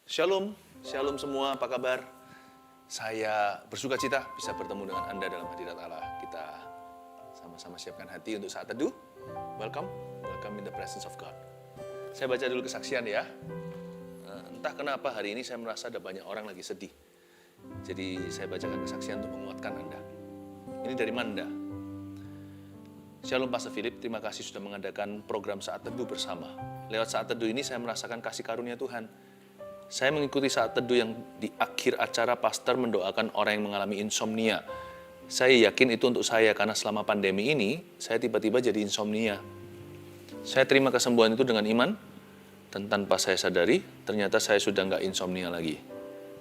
Shalom, shalom semua, apa kabar? Saya bersuka cita bisa bertemu dengan Anda dalam hadirat Allah. Kita sama-sama siapkan hati untuk saat teduh. Welcome in the presence of God. Saya baca dulu kesaksian ya. Entah kenapa hari ini saya merasa ada banyak orang lagi sedih. Jadi saya bacakan kesaksian untuk menguatkan Anda. Ini dari Manda. Shalom Pastor Philip, terima kasih sudah mengadakan program saat teduh bersama. Lewat saat teduh ini saya merasakan kasih karunia Tuhan. Saya mengikuti saat teduh yang di akhir acara pastor mendoakan orang yang mengalami insomnia. Saya yakin itu untuk saya karena selama pandemi ini saya tiba-tiba jadi insomnia. Saya terima kesembuhan itu dengan iman dan tanpa saya sadari ternyata saya sudah nggak insomnia lagi.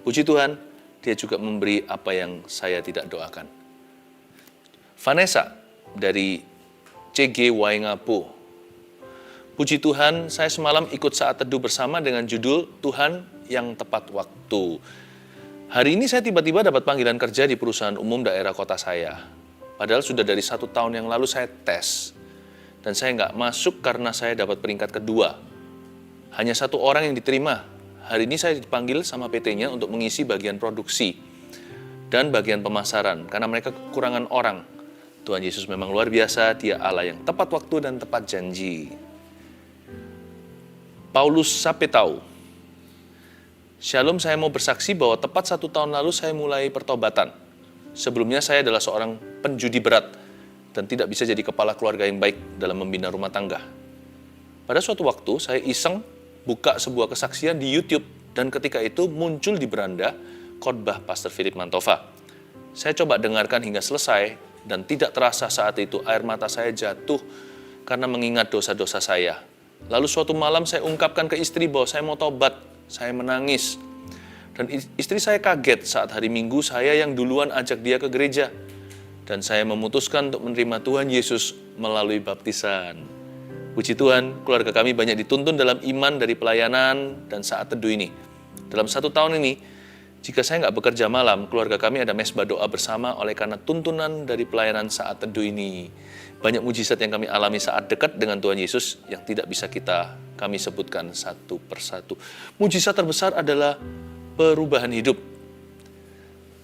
Puji Tuhan, Dia juga memberi apa yang saya tidak doakan. Vanessa dari CG Waingapu. Puji Tuhan, saya semalam ikut saat teduh bersama dengan judul Tuhan yang tepat waktu. Hari ini saya tiba-tiba dapat panggilan kerja di perusahaan umum daerah kota saya. Padahal sudah dari 1 tahun yang lalu saya tes. Dan saya nggak masuk karena saya dapat peringkat kedua. Hanya 1 orang yang diterima. Hari ini saya dipanggil sama PT-nya untuk mengisi bagian produksi dan bagian pemasaran. Karena mereka kekurangan orang. Tuhan Yesus memang luar biasa, Dia Allah yang tepat waktu dan tepat janji. Paulus Sapetau. Shalom, saya mau bersaksi bahwa tepat 1 tahun lalu saya mulai pertobatan. Sebelumnya saya adalah seorang penjudi berat dan tidak bisa jadi kepala keluarga yang baik dalam membina rumah tangga. Pada suatu waktu saya iseng buka sebuah kesaksian di YouTube dan ketika itu muncul di beranda khotbah Pastor Philip Mantova. Saya coba dengarkan hingga selesai dan tidak terasa saat itu air mata saya jatuh karena mengingat dosa-dosa saya. Lalu suatu malam saya ungkapkan ke istri bahwa saya mau tobat. Saya menangis. Dan istri saya kaget saat hari Minggu saya yang duluan ajak dia ke gereja. Dan saya memutuskan untuk menerima Tuhan Yesus melalui baptisan. Puji Tuhan, keluarga kami banyak dituntun dalam iman dari pelayanan dan saat teduh ini. Dalam 1 tahun ini, jika saya nggak bekerja malam, keluarga kami ada mesbah doa bersama oleh karena tuntunan dari pelayanan saat teduh ini. Banyak mujizat yang kami alami saat dekat dengan Tuhan Yesus yang tidak bisa kami sebutkan satu persatu. Mujizat terbesar adalah perubahan hidup.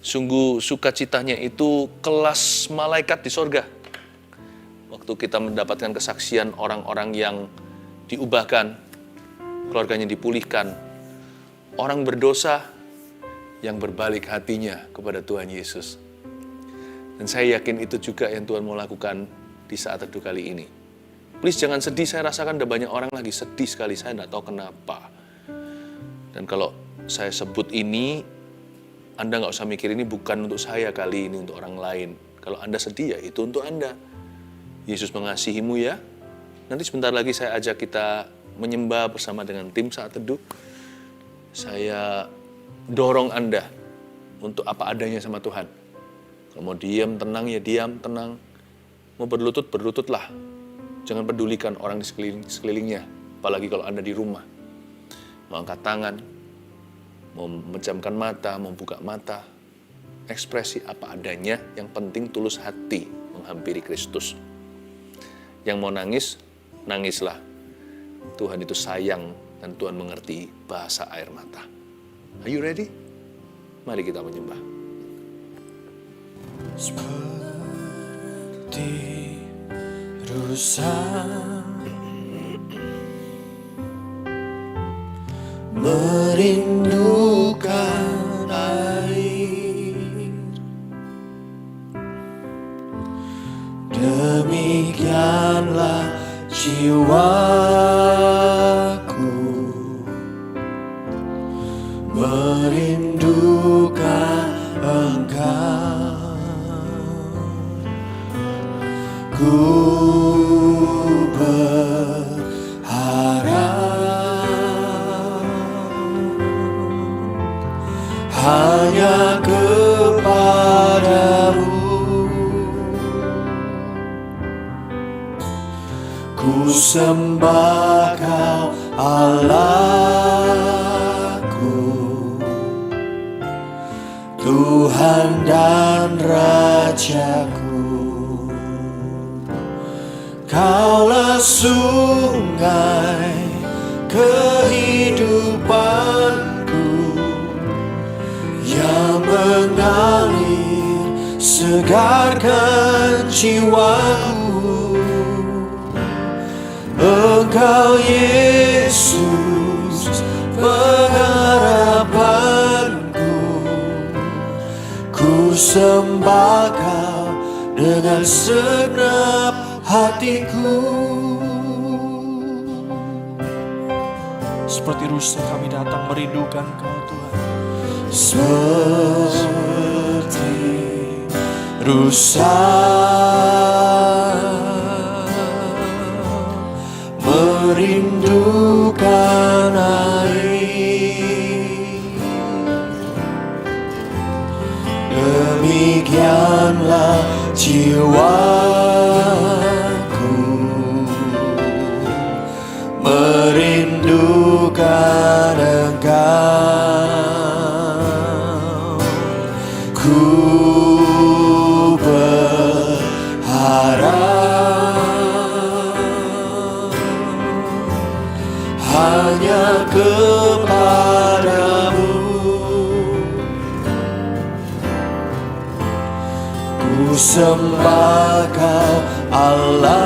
Sungguh sukacitanya itu kelas malaikat di sorga. Waktu kita mendapatkan kesaksian orang-orang yang diubahkan, keluarganya dipulihkan, orang berdosa yang berbalik hatinya kepada Tuhan Yesus. Dan saya yakin itu juga yang Tuhan mau lakukan di saat teduh kali ini. Please jangan sedih, saya rasakan ada banyak orang lagi sedih sekali, saya tidak tahu kenapa. Dan kalau saya sebut ini, Anda nggak usah mikir ini bukan untuk saya kali ini, untuk orang lain. Kalau Anda sedih ya itu untuk Anda. Yesus mengasihimu ya. Nanti sebentar lagi saya ajak kita menyembah bersama dengan tim saat teduh. Saya dorong Anda untuk apa adanya sama Tuhan. Kalau mau diam, tenang ya diam, tenang. Mau berlutut, berlututlah. Jangan pedulikan orang di sekelilingnya. Apalagi kalau Anda di rumah. Mau angkat tangan, mau memejamkan mata, mau buka mata. Ekspresi apa adanya, yang penting tulus hati menghampiri Kristus. Yang mau nangis, nangislah. Tuhan itu sayang dan Tuhan mengerti bahasa air mata. Are you ready? Mari kita menyembah. Seperti rusa merindukan air, demikianlah jiwaku merindukan Engkau. Ku berharap hanya kepadamu. Ku sembah Kau Allahku, Tuhan dan Rajaku. Kaulah sungai kehidupanku, mengalir segarkan jiwaku. Engkau Yesus pengharapanku, ku sembah Kau dengan segenap hatiku. Seperti rusa kami datang merindukan Kau Tuhan. Seperti rusa merindukan air, demikianlah jiwaku merindukan Engkau. Ku berharap hanya kepadamu. Ku sembah Kau Allahku,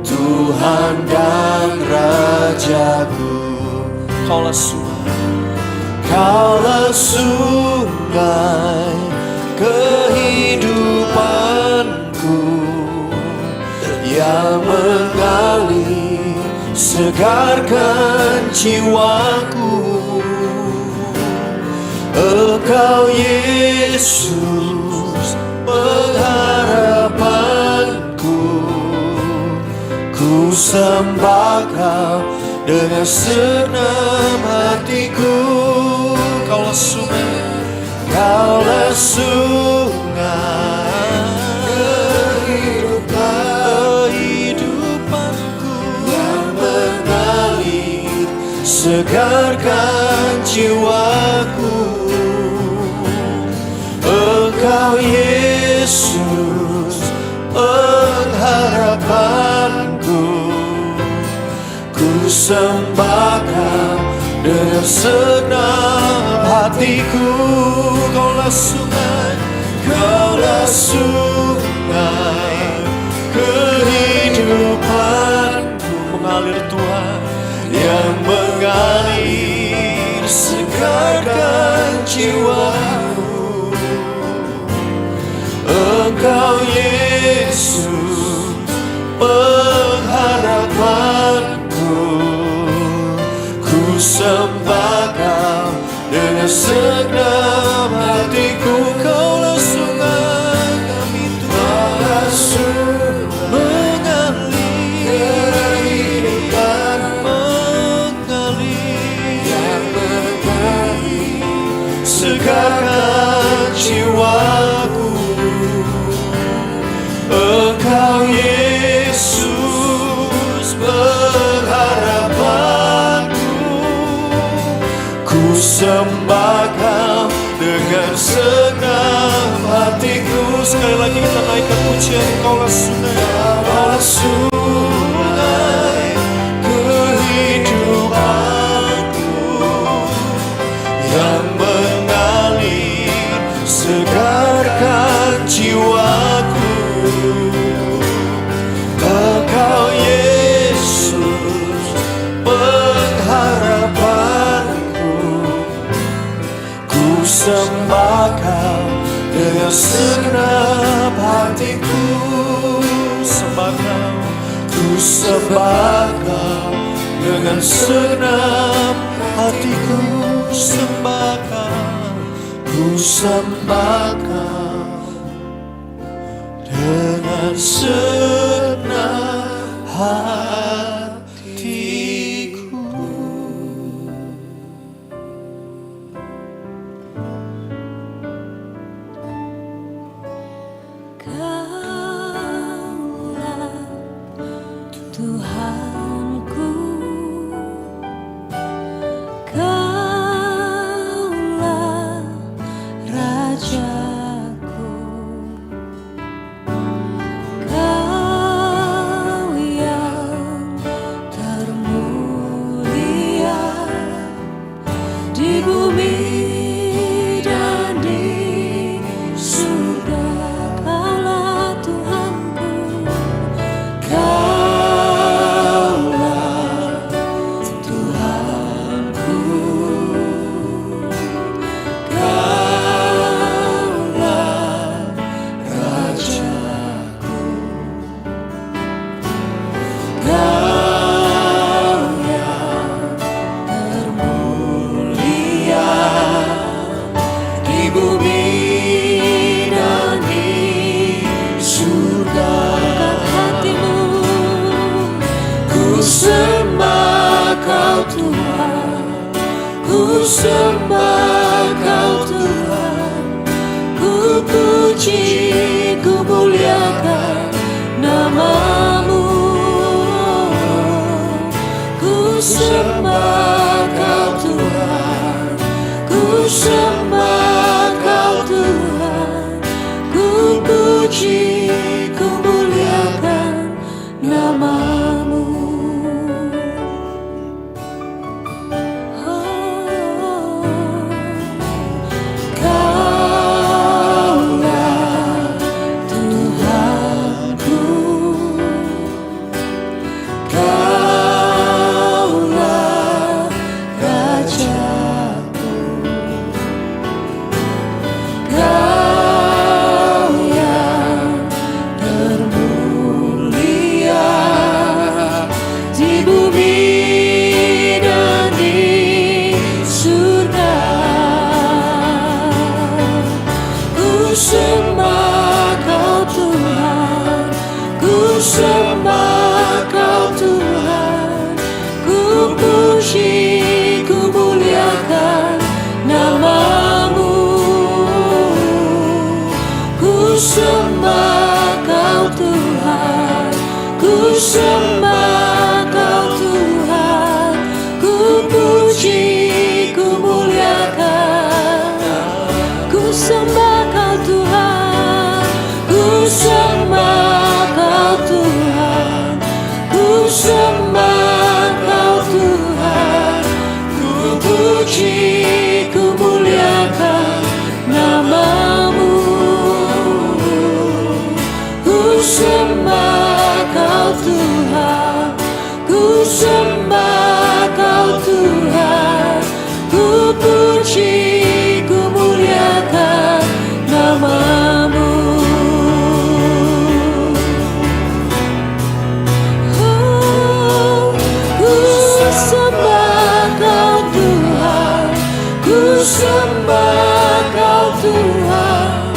Tuhan dan Rajaku. Kaulah sungai, Kaulah sungai kehidupanku yang mengalir segarkan jiwaku. Engkau Yesus pengharapanku, ku sembah Kau dengan segenap hatiku. Kaulah sungai, Kaulah sungai kehidupanku yang mengalir segarkan jiwaku. Engkau Yesus pengharapanku, ku sembah Kau dengan segenap hatiku. Kaulah sungai, Kaulah sungai kehidupanku mengalir Tuhan, yang mengalir segarkan jiwaku. Engkau Yesus pengharapanku, ku sembah Kau dengan segenap hatiku. Kaulah sungai kami Tuhan, Kaulah sungai kehidupan mengalir yang mengalir segarkan jiwaku. Engkau Yesus pengharapanku, ku sembah Kau dengan segenap hatiku. sekali lagi kita naikkan pujian. Kaulah sungai, Kaulah sungai kehidupanku yang mengalir segarkan jiwaku. Engkau Yesus pengharapanku, ku sembah Kau dengan segenap hatiku. sembah Kau, Ku sembah Kau dengan segenap hatiku. sembah Kau, Ku sembah Kau dengan segenap hatiku. Kaulah Tuhanku, Kaulah Rajaku, Kau yang sembah Kau Tuhan, ku puji, ku muliakan nama-Mu. Ku sembah Kau Tuhan, ku sembah Kau Tuhan, ku puji, ku muliakan nama-Mu. Sembah Kau Tuhan, ku puji, ku muliakan nama-Mu. Ku sembah Kau Tuhan, ku sembah Kau Tuhan, ku puji, ku muliakan. Ku sembah Kau Tuhan, ku sembah Tuhan, ku sembah Kau Tuhan, ku puji, ku muliakan nama-Mu. Ku sembah Kau Tuhan, ku sembah Kau Tuhan, ku puji, ku muliakan nama-Mu. Ku sembah Kau Tuhan,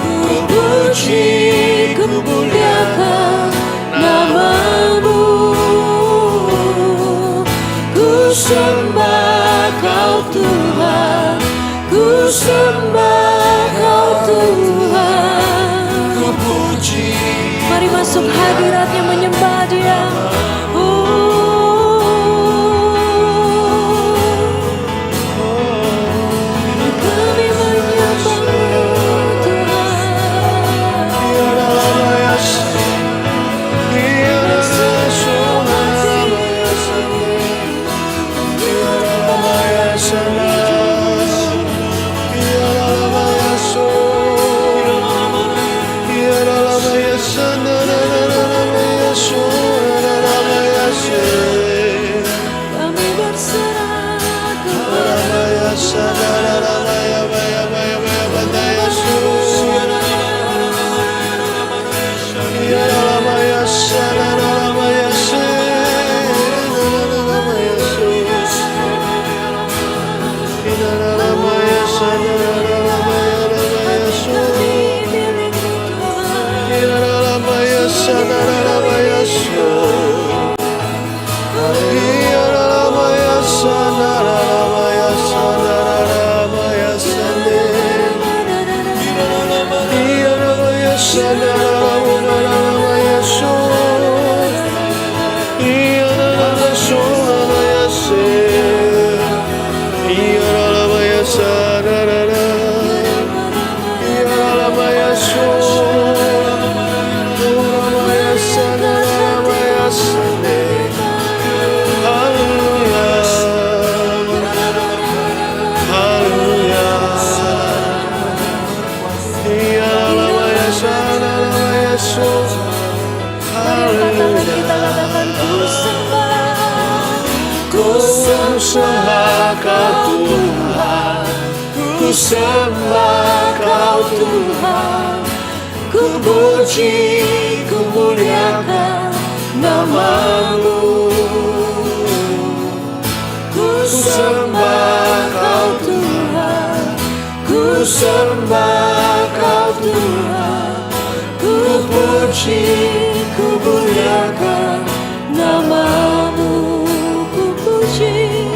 ku puji, ku muliakan nama-Mu. Ku sembah Kau Tuhan, ku sembah Kau Tuhan, ku puji. Mari masuk hadirat-Nya, menyembah Dia. Ku sembah Kau Tuhan, ku sembah Kau Tuhan, ku puji, ku muliakan nama-Mu. Ku sembah Kau Tuhan, ku sembah Kau Tuhan, ku puji, ku muliakan nama-Mu. Ku puji,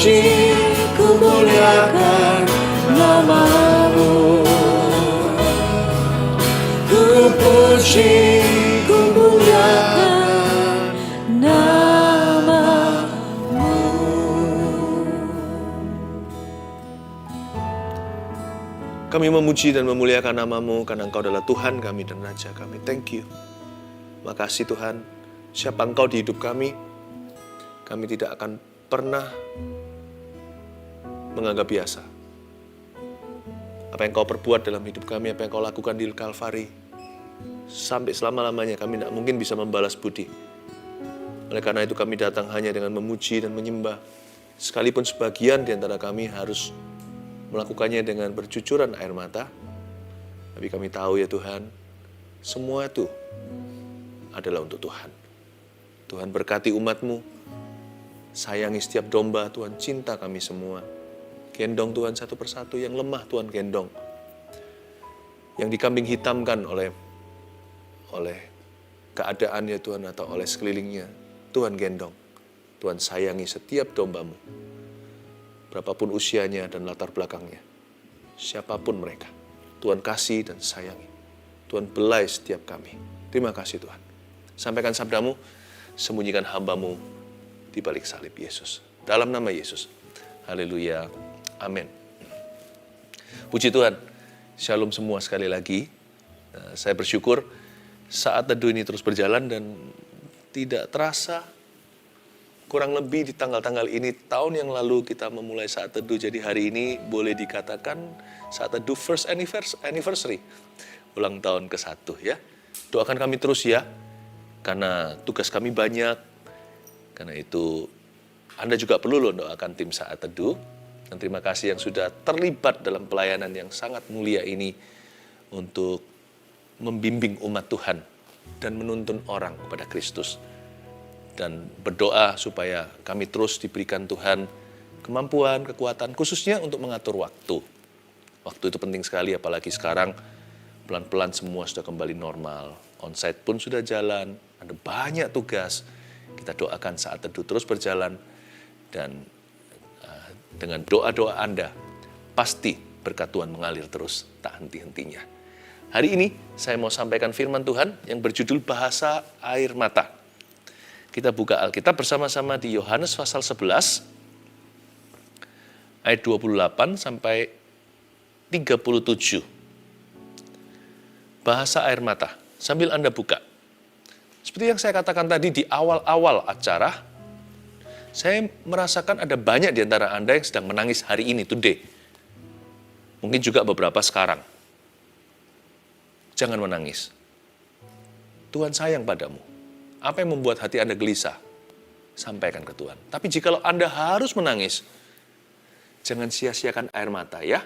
puji, ku muliakan nama-Mu. Ku puji, ku muliakan nama-Mu. Kami memuji dan memuliakan nama-Mu karena Engkau adalah Tuhan kami dan Raja kami. Thank you. Makasih Tuhan. Siapa Engkau di hidup kami tidak akan pernah menganggap biasa. Apa yang Kau perbuat dalam hidup kami, apa yang Kau lakukan di Kalvari, sampai selama-lamanya kami tidak mungkin bisa membalas budi. Oleh karena itu kami datang hanya dengan memuji dan menyembah. Sekalipun sebagian di antara kami harus melakukannya dengan bercucuran air mata, tapi kami tahu ya Tuhan, semua itu adalah untuk Tuhan. Tuhan berkati umat-Mu, sayangi setiap domba, Tuhan cinta kami semua. Gendong Tuhan satu persatu, yang lemah Tuhan gendong. Yang dikambing hitamkan oleh keadaannya Tuhan atau oleh sekelilingnya, Tuhan gendong. Tuhan sayangi setiap domba-Mu. Berapapun usianya dan latar belakangnya. Siapapun mereka. Tuhan kasih dan sayangi. Tuhan belai setiap kami. Terima kasih Tuhan. Sampaikan sabda-Mu, sembunyikan hamba-Mu di balik salib Yesus. Dalam nama Yesus. Haleluya. Amin. Puji Tuhan. Shalom semua sekali lagi. Saya bersyukur saat teduh ini terus berjalan dan tidak terasa kurang lebih di tanggal-tanggal ini, tahun yang lalu kita memulai saat teduh, jadi hari ini boleh dikatakan saat teduh first anniversary, ulang tahun ke-1 ya. Doakan kami terus ya, karena tugas kami banyak, karena itu Anda juga perlu loh doakan tim saat teduh, dan terima kasih yang sudah terlibat dalam pelayanan yang sangat mulia ini untuk membimbing umat Tuhan dan menuntun orang kepada Kristus. Dan berdoa supaya kami terus diberikan Tuhan kemampuan, kekuatan, khususnya untuk mengatur waktu. Waktu itu penting sekali, apalagi sekarang pelan-pelan semua sudah kembali normal. Onsite pun sudah jalan, ada banyak tugas. Kita doakan saat teduh terus berjalan, dan dengan doa-doa Anda, pasti berkat Tuhan mengalir terus, tak henti-hentinya. Hari ini saya mau sampaikan firman Tuhan yang berjudul Bahasa Air Mata. Kita buka Alkitab bersama-sama di Yohanes pasal 11, ayat 28 sampai 37. Bahasa air mata. Sambil Anda buka. Seperti yang saya katakan tadi di awal-awal acara, saya merasakan ada banyak di antara Anda yang sedang menangis hari ini, today. Mungkin juga beberapa sekarang. Jangan menangis. Tuhan sayang padamu. Apa yang membuat hati Anda gelisah? Sampaikan ke Tuhan. Tapi jikalau Anda harus menangis, jangan sia-siakan air mata ya.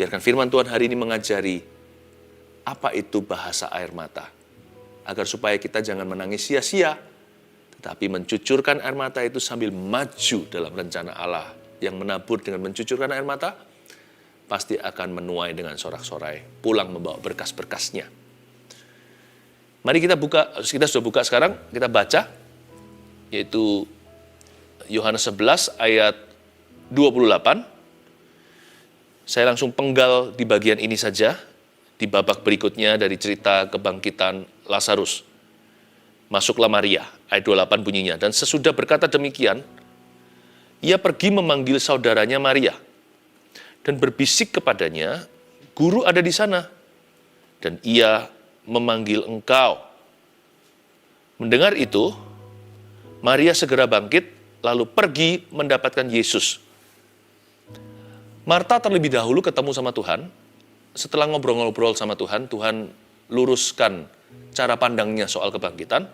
Biarkan firman Tuhan hari ini mengajari apa itu bahasa air mata. Agar supaya kita jangan menangis sia-sia, tetapi mencucurkan air mata itu sambil maju dalam rencana Allah. Yang menabur dengan mencucurkan air mata, pasti akan menuai dengan sorak-sorai, pulang membawa berkas-berkasnya. Mari kita sudah buka sekarang, kita baca, yaitu Yohanes 11 ayat 28. Saya langsung penggal di bagian ini saja, di babak berikutnya dari cerita kebangkitan Lazarus. Masuklah Maria, ayat 28 bunyinya. Dan sesudah berkata demikian, ia pergi memanggil saudaranya Maria, dan berbisik kepadanya, Guru ada di sana, dan ia memanggil engkau. Mendengar itu, Maria segera bangkit, lalu pergi mendapatkan Yesus. Marta terlebih dahulu ketemu sama Tuhan. Setelah ngobrol-ngobrol sama Tuhan, Tuhan luruskan cara pandangnya soal kebangkitan.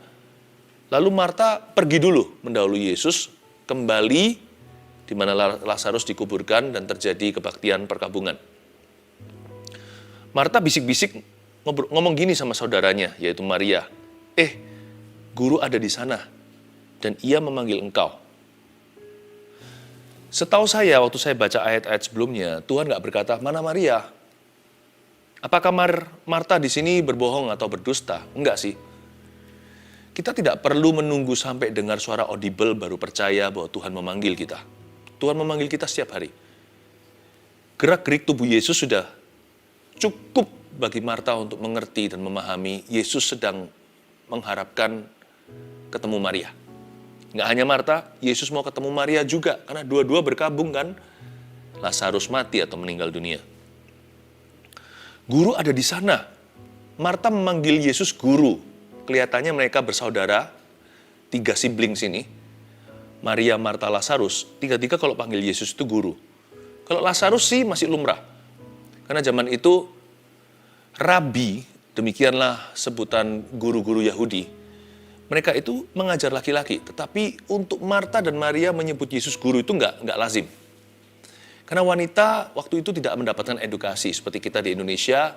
Lalu Marta pergi dulu mendahului Yesus, kembali di mana Lazarus dikuburkan dan terjadi kebaktian perkabungan. Marta bisik-bisik ngomong gini sama saudaranya, yaitu Maria. Guru ada di sana, dan ia memanggil engkau. Setahu saya, waktu saya baca ayat-ayat sebelumnya, Tuhan gak berkata, mana Maria? Apakah Marta di sini berbohong atau berdusta? Enggak sih. Kita tidak perlu menunggu sampai dengar suara audible baru percaya bahwa Tuhan memanggil kita. Tuhan memanggil kita setiap hari. Gerak-gerik tubuh Yesus sudah cukup bagi Marta untuk mengerti dan memahami Yesus sedang mengharapkan ketemu Maria. Nggak hanya Marta, Yesus mau ketemu Maria juga, karena dua-dua berkabung kan. Lazarus mati atau meninggal dunia. Guru ada di sana. Marta memanggil Yesus guru. Kelihatannya mereka bersaudara, 3 siblings ini. Maria, Marta, Lazarus, tiga-tiga kalau panggil Yesus itu guru. Kalau Lazarus sih masih lumrah. Karena zaman itu, rabi, demikianlah sebutan guru-guru Yahudi, mereka itu mengajar laki-laki, tetapi untuk Marta dan Maria menyebut Yesus guru itu nggak lazim. Karena wanita waktu itu tidak mendapatkan edukasi seperti kita di Indonesia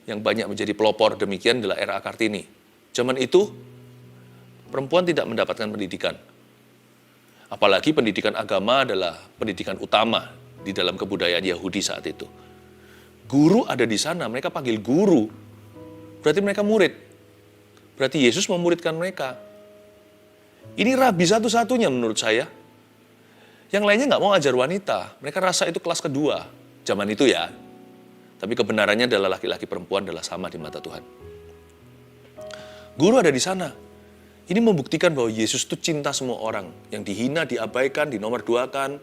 yang banyak menjadi pelopor demikian adalah era Kartini. Zaman itu perempuan tidak mendapatkan pendidikan. Apalagi pendidikan agama adalah pendidikan utama di dalam kebudayaan Yahudi saat itu. Guru ada di sana, mereka panggil guru. Berarti mereka murid. Berarti Yesus memuridkan mereka. Ini rabi satu-satunya menurut saya. Yang lainnya nggak mau ajar wanita. Mereka rasa itu kelas kedua. Zaman itu ya. Tapi kebenarannya adalah laki-laki perempuan adalah sama di mata Tuhan. Guru ada di sana. Ini membuktikan bahwa Yesus itu cinta semua orang. Yang dihina, diabaikan, dinomorduakan.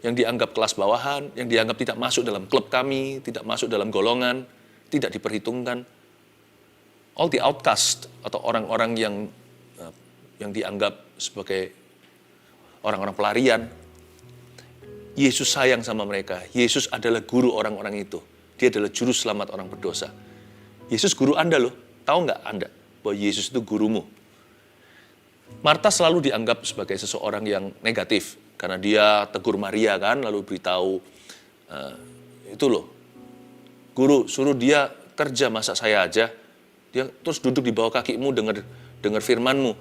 Yang dianggap kelas bawahan. Yang dianggap tidak masuk dalam klub kami. Tidak masuk dalam golongan. Tidak diperhitungkan. All the outcast atau orang-orang yang dianggap sebagai orang-orang pelarian, Yesus sayang sama mereka. Yesus adalah guru orang-orang itu. Dia adalah juru selamat orang berdosa. Yesus guru Anda loh. Tahu nggak Anda bahwa Yesus itu gurumu? Marta selalu dianggap sebagai seseorang yang negatif karena dia tegur Maria kan, lalu beritahu itu loh, guru suruh dia kerja masa saya aja. Dia terus duduk di bawah kakimu dengar firmanmu.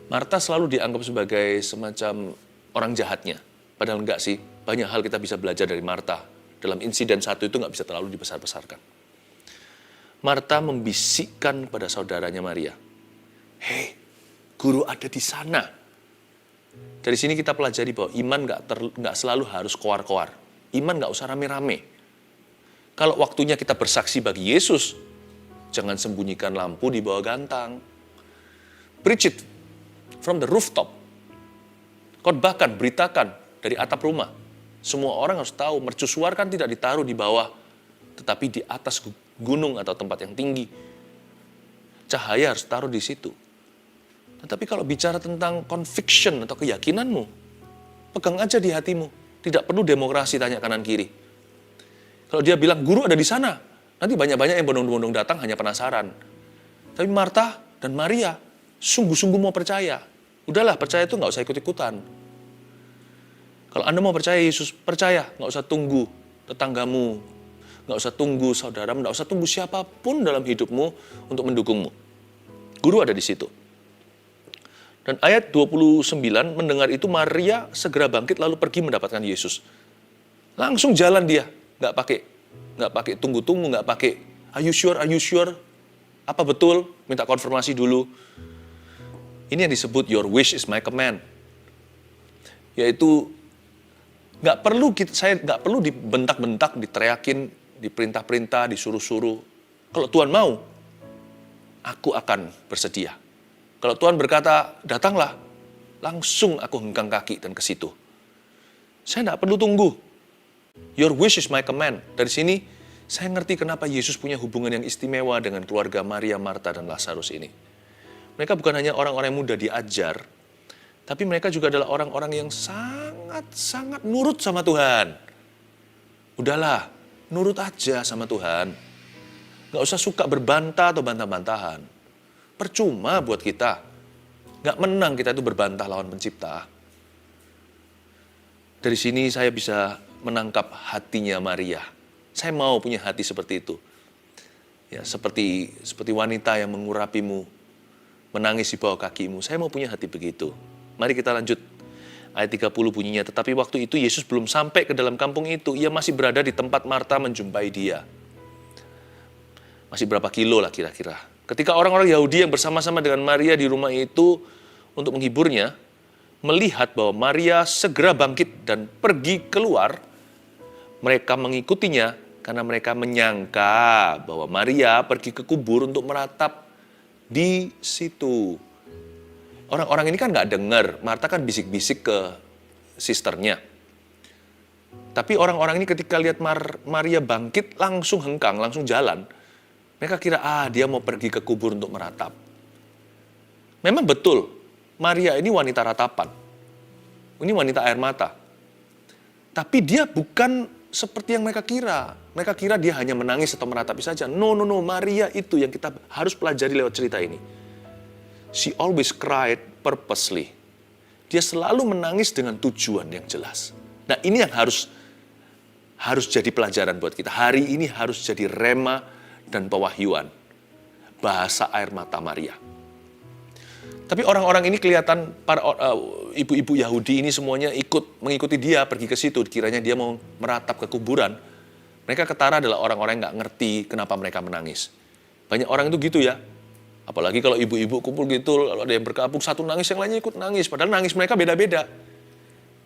Marta selalu dianggap sebagai semacam orang jahatnya. Padahal enggak sih, banyak hal kita bisa belajar dari Marta. Dalam insiden satu itu enggak bisa terlalu dibesar-besarkan. Marta membisikkan pada saudaranya Maria, "Hei, guru ada di sana." Dari sini kita pelajari bahwa iman enggak selalu harus koar-koar. Iman enggak usah rame-rame. Kalau waktunya kita bersaksi bagi Yesus, jangan sembunyikan lampu di bawah gantang. Preach it from the rooftop. Khotbahkan, beritakan dari atap rumah. Semua orang harus tahu, mercusuar kan tidak ditaruh di bawah, tetapi di atas gunung atau tempat yang tinggi. Cahaya harus taruh di situ. Tetapi kalau bicara tentang conviction atau keyakinanmu, pegang aja di hatimu. Tidak perlu demokrasi tanya kanan kiri. Kalau dia bilang, guru ada di sana, nanti banyak-banyak yang bondong-bondong datang hanya penasaran. Tapi Marta dan Maria sungguh-sungguh mau percaya. Udahlah, percaya itu nggak usah ikut-ikutan. Kalau Anda mau percaya Yesus, percaya. Nggak usah tunggu tetanggamu, nggak usah tunggu saudaramu, nggak usah tunggu siapapun dalam hidupmu untuk mendukungmu. Guru ada di situ. Dan ayat 29, mendengar itu Maria segera bangkit lalu pergi mendapatkan Yesus. Langsung jalan dia, nggak pakai tunggu-tunggu, nggak pakai are you sure, apa betul, minta konfirmasi dulu. Ini yang disebut your wish is my command. Yaitu saya nggak perlu dibentak-bentak, diteriakin, diperintah-perintah, disuruh-suruh. Kalau Tuhan mau, aku akan bersedia. Kalau Tuhan berkata, datanglah, langsung aku hengkang kaki dan ke situ. Saya nggak perlu tunggu. Your wish is my command. Dari sini, saya ngerti kenapa Yesus punya hubungan yang istimewa dengan keluarga Maria, Marta, dan Lazarus ini. Mereka bukan hanya orang-orang yang mudah diajar, tapi mereka juga adalah orang-orang yang sangat-sangat nurut sama Tuhan. Udahlah, nurut aja sama Tuhan. Nggak usah suka berbantah atau bantah-bantahan. Percuma buat kita. Nggak menang kita itu berbantah lawan pencipta. Dari sini saya bisa menangkap hatinya Maria. Saya mau punya hati seperti itu. Ya, seperti wanita yang mengurapimu, menangis di bawah kakimu. Saya mau punya hati begitu. Mari kita lanjut. Ayat 30 bunyinya, tetapi waktu itu Yesus belum sampai ke dalam kampung itu. Ia masih berada di tempat Marta menjumpai dia. Masih berapa kilo lah kira-kira Ketika orang-orang Yahudi yang bersama-sama dengan Maria di rumah itu untuk menghiburnya, melihat bahwa Maria segera bangkit dan pergi keluar, mereka mengikutinya karena mereka menyangka bahwa Maria pergi ke kubur untuk meratap di situ. Orang-orang ini kan nggak dengar, Marta kan bisik-bisik ke sisternya. Tapi orang-orang ini ketika lihat Maria bangkit langsung hengkang, langsung jalan. Mereka kira, dia mau pergi ke kubur untuk meratap. Memang betul, Maria ini wanita ratapan. Ini wanita air mata. Tapi dia bukan seperti yang mereka kira. Mereka kira dia hanya menangis atau meratapi saja. No, Maria itu yang kita harus pelajari lewat cerita ini. She always cried purposely. Dia selalu menangis dengan tujuan yang jelas. Nah, ini yang harus jadi pelajaran buat kita. Hari ini harus jadi rema dan pewahyuan. Bahasa air mata Maria. Tapi orang-orang ini kelihatan, para ibu-ibu Yahudi ini semuanya mengikuti dia pergi ke situ. Kiranya dia mau meratap ke kuburan. Mereka ketara adalah orang-orang yang gak ngerti kenapa mereka menangis. Banyak orang itu gitu ya. Apalagi kalau ibu-ibu kumpul gitu, kalau ada yang berkabung, satu nangis, yang lainnya ikut nangis. Padahal nangis mereka beda-beda.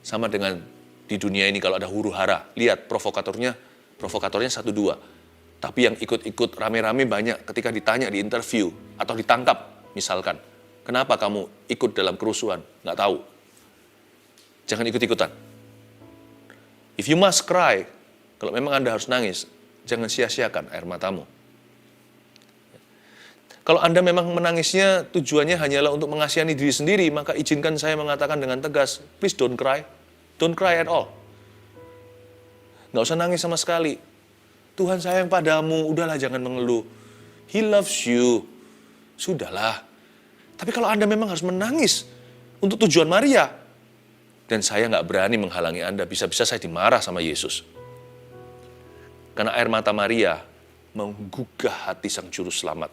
Sama dengan di dunia ini kalau ada huru-hara. Lihat provokatornya 1-2. Tapi yang ikut-ikut rame-rame banyak ketika ditanya di interview atau ditangkap misalkan. Kenapa kamu ikut dalam kerusuhan? Nggak tahu. Jangan ikut-ikutan. If you must cry, kalau memang Anda harus nangis, jangan sia-siakan air matamu. Kalau Anda memang menangisnya tujuannya hanyalah untuk mengasihani diri sendiri, maka izinkan saya mengatakan dengan tegas, please don't cry. Don't cry at all. Nggak usah nangis sama sekali. Tuhan sayang padamu, udahlah jangan mengeluh. He loves you. Sudahlah. Tapi kalau Anda memang harus menangis untuk tujuan Maria, dan saya nggak berani menghalangi Anda, bisa-bisa saya dimarah sama Yesus. Karena air mata Maria menggugah hati sang juru selamat.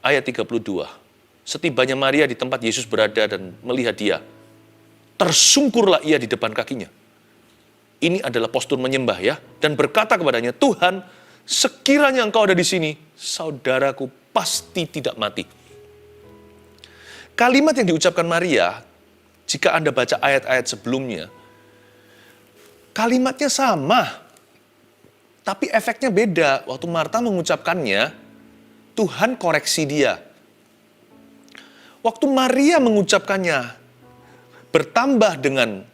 Ayat 32. Setibanya Maria di tempat Yesus berada dan melihat dia, tersungkurlah ia di depan kakinya. Ini adalah postur menyembah ya. Dan berkata kepadanya, Tuhan, sekiranya engkau ada di sini, saudaraku pasti tidak mati. Kalimat yang diucapkan Maria, jika Anda baca ayat-ayat sebelumnya, kalimatnya sama. Tapi efeknya beda. Waktu Marta mengucapkannya, Tuhan koreksi dia. Waktu Maria mengucapkannya, bertambah dengan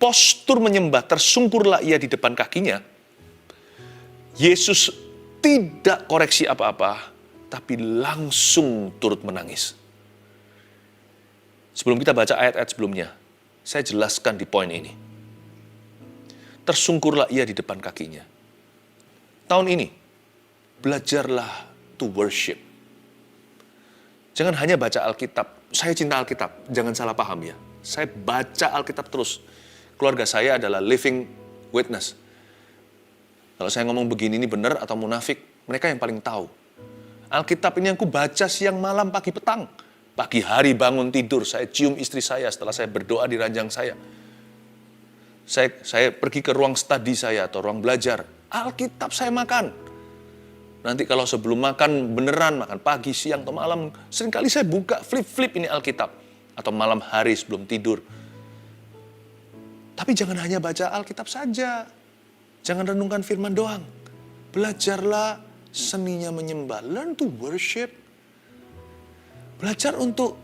postur menyembah, tersungkurlah ia di depan kakinya. Yesus tidak koreksi apa-apa, tapi langsung turut menangis. Sebelum kita baca ayat-ayat sebelumnya, saya jelaskan di poin ini. Tersungkurlah ia di depan kakinya. Tahun ini, belajarlah to worship. Jangan hanya baca Alkitab. Saya cinta Alkitab, jangan salah paham ya. Saya baca Alkitab terus. Keluarga saya adalah living witness. Kalau saya ngomong begini ini benar atau munafik, mereka yang paling tahu. Alkitab ini yang aku baca siang, malam, pagi, petang. Pagi hari bangun tidur, saya cium istri saya setelah saya berdoa di ranjang saya. Saya pergi ke ruang studi saya atau ruang belajar. Alkitab saya makan. Nanti kalau sebelum makan beneran, makan pagi, siang, atau malam, seringkali saya buka flip-flip ini Alkitab. Atau malam hari sebelum tidur. Tapi jangan hanya baca Alkitab saja. Jangan renungkan firman doang. Belajarlah seninya menyembah. Learn to worship. Belajar untuk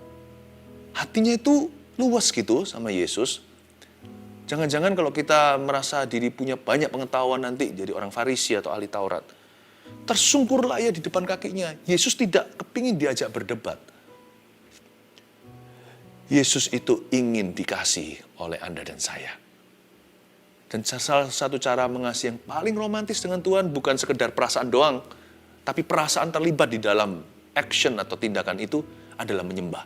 hatinya itu luas gitu sama Yesus. Jangan-jangan kalau kita merasa diri punya banyak pengetahuan nanti jadi orang Farisi atau ahli Taurat. Tersungkurlah ia di depan kakinya. Yesus tidak kepingin diajak berdebat. Yesus itu ingin dikasih oleh Anda dan saya. Dan salah satu cara mengasihi yang paling romantis dengan Tuhan bukan sekedar perasaan doang, tapi perasaan terlibat di dalam action atau tindakan itu adalah menyembah.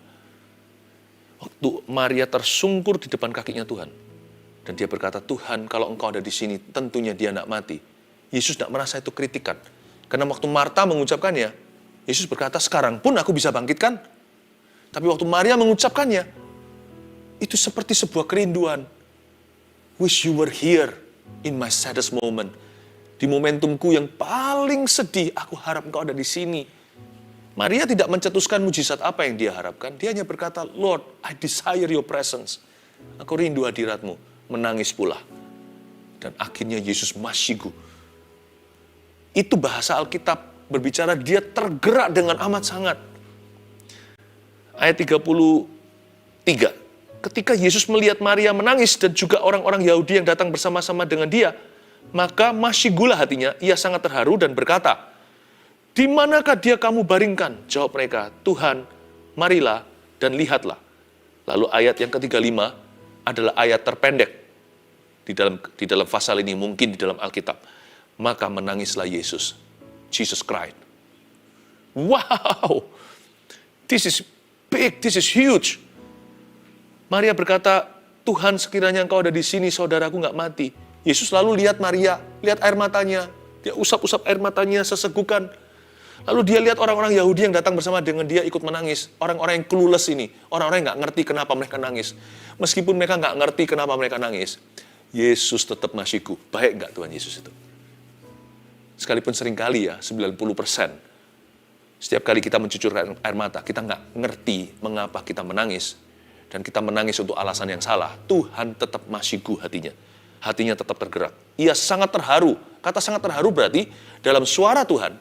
Waktu Maria tersungkur di depan kakinya Tuhan, dan dia berkata, Tuhan kalau engkau ada di sini, tentunya dia tidak mati. Yesus tidak merasa itu kritikan. Karena waktu Marta mengucapkannya, Yesus berkata, sekarang pun aku bisa bangkitkan. Tapi waktu Maria mengucapkannya, itu seperti sebuah kerinduan. Wish you were here in my saddest moment. Di momentumku yang paling sedih, aku harap engkau ada di sini. Maria tidak mencetuskan mujizat apa yang dia harapkan. Dia hanya berkata, Lord, I desire your presence. Aku rindu hadiratmu. Menangis pula. Dan akhirnya Yesus masyigu. Itu bahasa Alkitab berbicara dia tergerak dengan amat sangat. Ayat 33. Ketika Yesus melihat Maria menangis dan juga orang-orang Yahudi yang datang bersama-sama dengan dia, maka masyigulah hatinya, ia sangat terharu dan berkata, di manakah dia kamu baringkan? Jawab mereka, Tuhan, marilah dan lihatlah. Lalu ayat yang ke-35 adalah ayat terpendek di dalam pasal ini, mungkin di dalam Alkitab. Maka menangislah Yesus. Jesus cried. Wow! This is big, this is huge. Maria berkata, Tuhan sekiranya engkau ada di sini, saudaraku nggak mati. Yesus lalu lihat Maria, lihat air matanya. Dia usap-usap air matanya, sesegukan. Lalu dia lihat orang-orang Yahudi yang datang bersama dengan dia ikut menangis. Orang-orang yang clueless ini. Orang-orang yang nggak ngerti kenapa mereka nangis. Meskipun mereka nggak ngerti kenapa mereka nangis. Yesus tetap masyiku. Baik nggak Tuhan Yesus itu? Sekalipun seringkali ya, 90%. Setiap kali kita mencucurkan air mata, kita nggak ngerti mengapa kita menangis. Dan kita menangis untuk alasan yang salah. Tuhan tetap masyiku hatinya. Hatinya tetap tergerak. Ia sangat terharu. Kata sangat terharu berarti dalam suara Tuhan,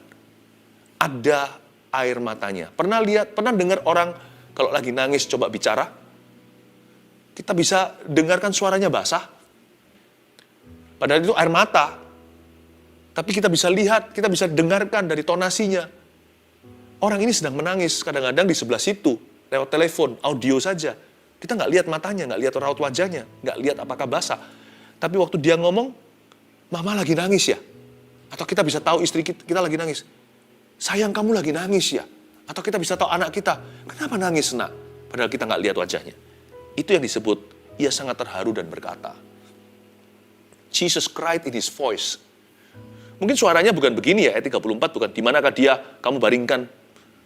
ada air matanya. Pernah dengar orang kalau lagi nangis coba bicara? Kita bisa dengarkan suaranya basah. Padahal itu air mata. Tapi kita bisa lihat, kita bisa dengarkan dari tonasinya. Orang ini sedang menangis, kadang-kadang di sebelah situ, lewat telepon, audio saja. Kita nggak lihat matanya, nggak lihat raut wajahnya, nggak lihat apakah basah. Tapi waktu dia ngomong, Mama lagi nangis ya? Atau kita bisa tahu istri kita lagi nangis. Sayang kamu lagi nangis ya? Atau kita bisa tahu anak kita, kenapa nangis nak? Padahal kita nggak lihat wajahnya. Itu yang disebut, ia sangat terharu dan berkata. Jesus cried in his voice. Mungkin suaranya bukan begini ya, ayat 34, bukan di manakah dia kamu baringkan.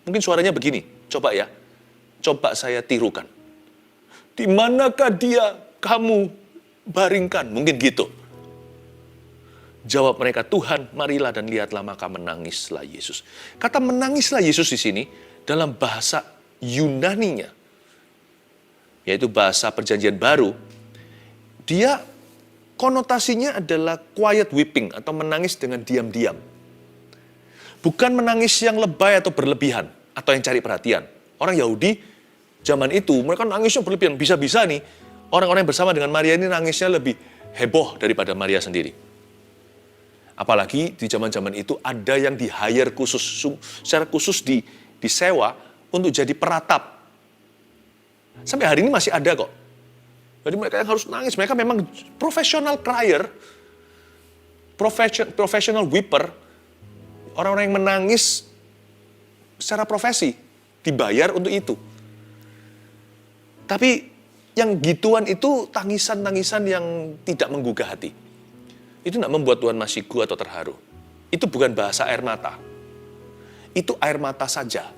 Mungkin suaranya begini, coba ya. Coba saya tirukan. Di manakah dia kamu baringkan? Mungkin gitu. Jawab mereka, Tuhan, marilah dan lihatlah, maka menangislah Yesus. Kata menangislah Yesus di sini dalam bahasa Yunaninya, yaitu bahasa Perjanjian Baru, dia konotasinya adalah quiet weeping atau menangis dengan diam-diam. Bukan menangis yang lebay atau berlebihan atau yang cari perhatian. Orang Yahudi zaman itu mereka nangisnya berlebihan. Bisa-bisa nih orang-orang yang bersama dengan Maria ini nangisnya lebih heboh daripada Maria sendiri. Apalagi di zaman-zaman itu ada yang di-hire khusus, secara khusus disewa untuk jadi peratap. Sampai hari ini masih ada kok. Jadi mereka yang harus nangis, mereka memang professional crier, professional weeper, orang-orang yang menangis secara profesi, dibayar untuk itu. Tapi yang gituan itu tangisan-tangisan yang tidak menggugah hati. Itu tidak membuat Tuhan masyiku atau terharu. Itu bukan bahasa air mata. Itu air mata saja.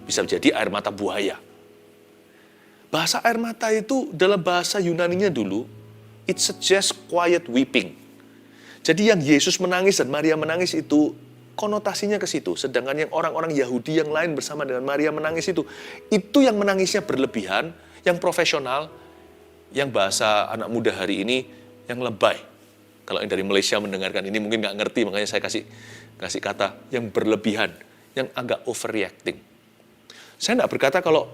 Bisa jadi air mata buaya. Bahasa air mata itu dalam bahasa Yunaninya dulu, it suggests quiet weeping. Jadi yang Yesus menangis dan Maria menangis itu konotasinya ke situ. Sedangkan yang orang-orang Yahudi yang lain bersama dengan Maria menangis itu yang menangisnya berlebihan, yang profesional, yang bahasa anak muda hari ini, yang lebay. Kalau yang dari Malaysia mendengarkan ini mungkin nggak ngerti, makanya saya kasih kata yang berlebihan, yang agak overreacting. Saya nggak berkata kalau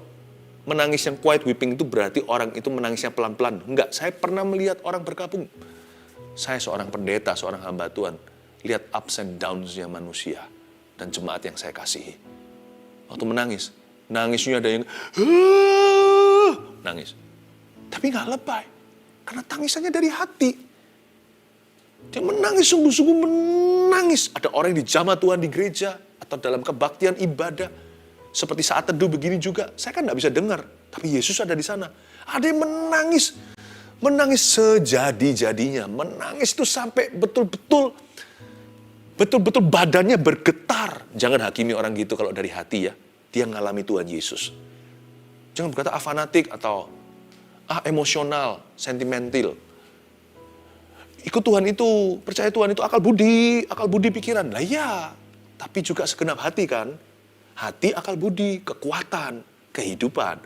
menangis yang quiet weeping itu berarti orang itu menangisnya pelan-pelan. Enggak, saya pernah melihat orang berkabung. Saya seorang pendeta, seorang hamba Tuhan, lihat ups and downs-nya manusia dan jemaat yang saya kasihi. Waktu menangis, nangisnya ada yang nangis. Tapi nggak lebay, karena tangisannya dari hati. Dia menangis, sungguh-sungguh menangis. Ada orang yang dijamah Tuhan di gereja atau dalam kebaktian ibadah. Seperti saat teduh begini juga. Saya kan nggak bisa dengar, tapi Yesus ada di sana. Ada yang menangis. Menangis sejadi-jadinya. Menangis itu sampai betul-betul badannya bergetar. Jangan hakimi orang gitu kalau dari hati ya. Dia ngalami Tuhan Yesus. Jangan berkata fanatik atau emosional, sentimental. Ikut Tuhan itu, percaya Tuhan itu akal budi pikiran. Lah ya, tapi juga segenap hati kan. Hati, akal, budi, kekuatan, kehidupan.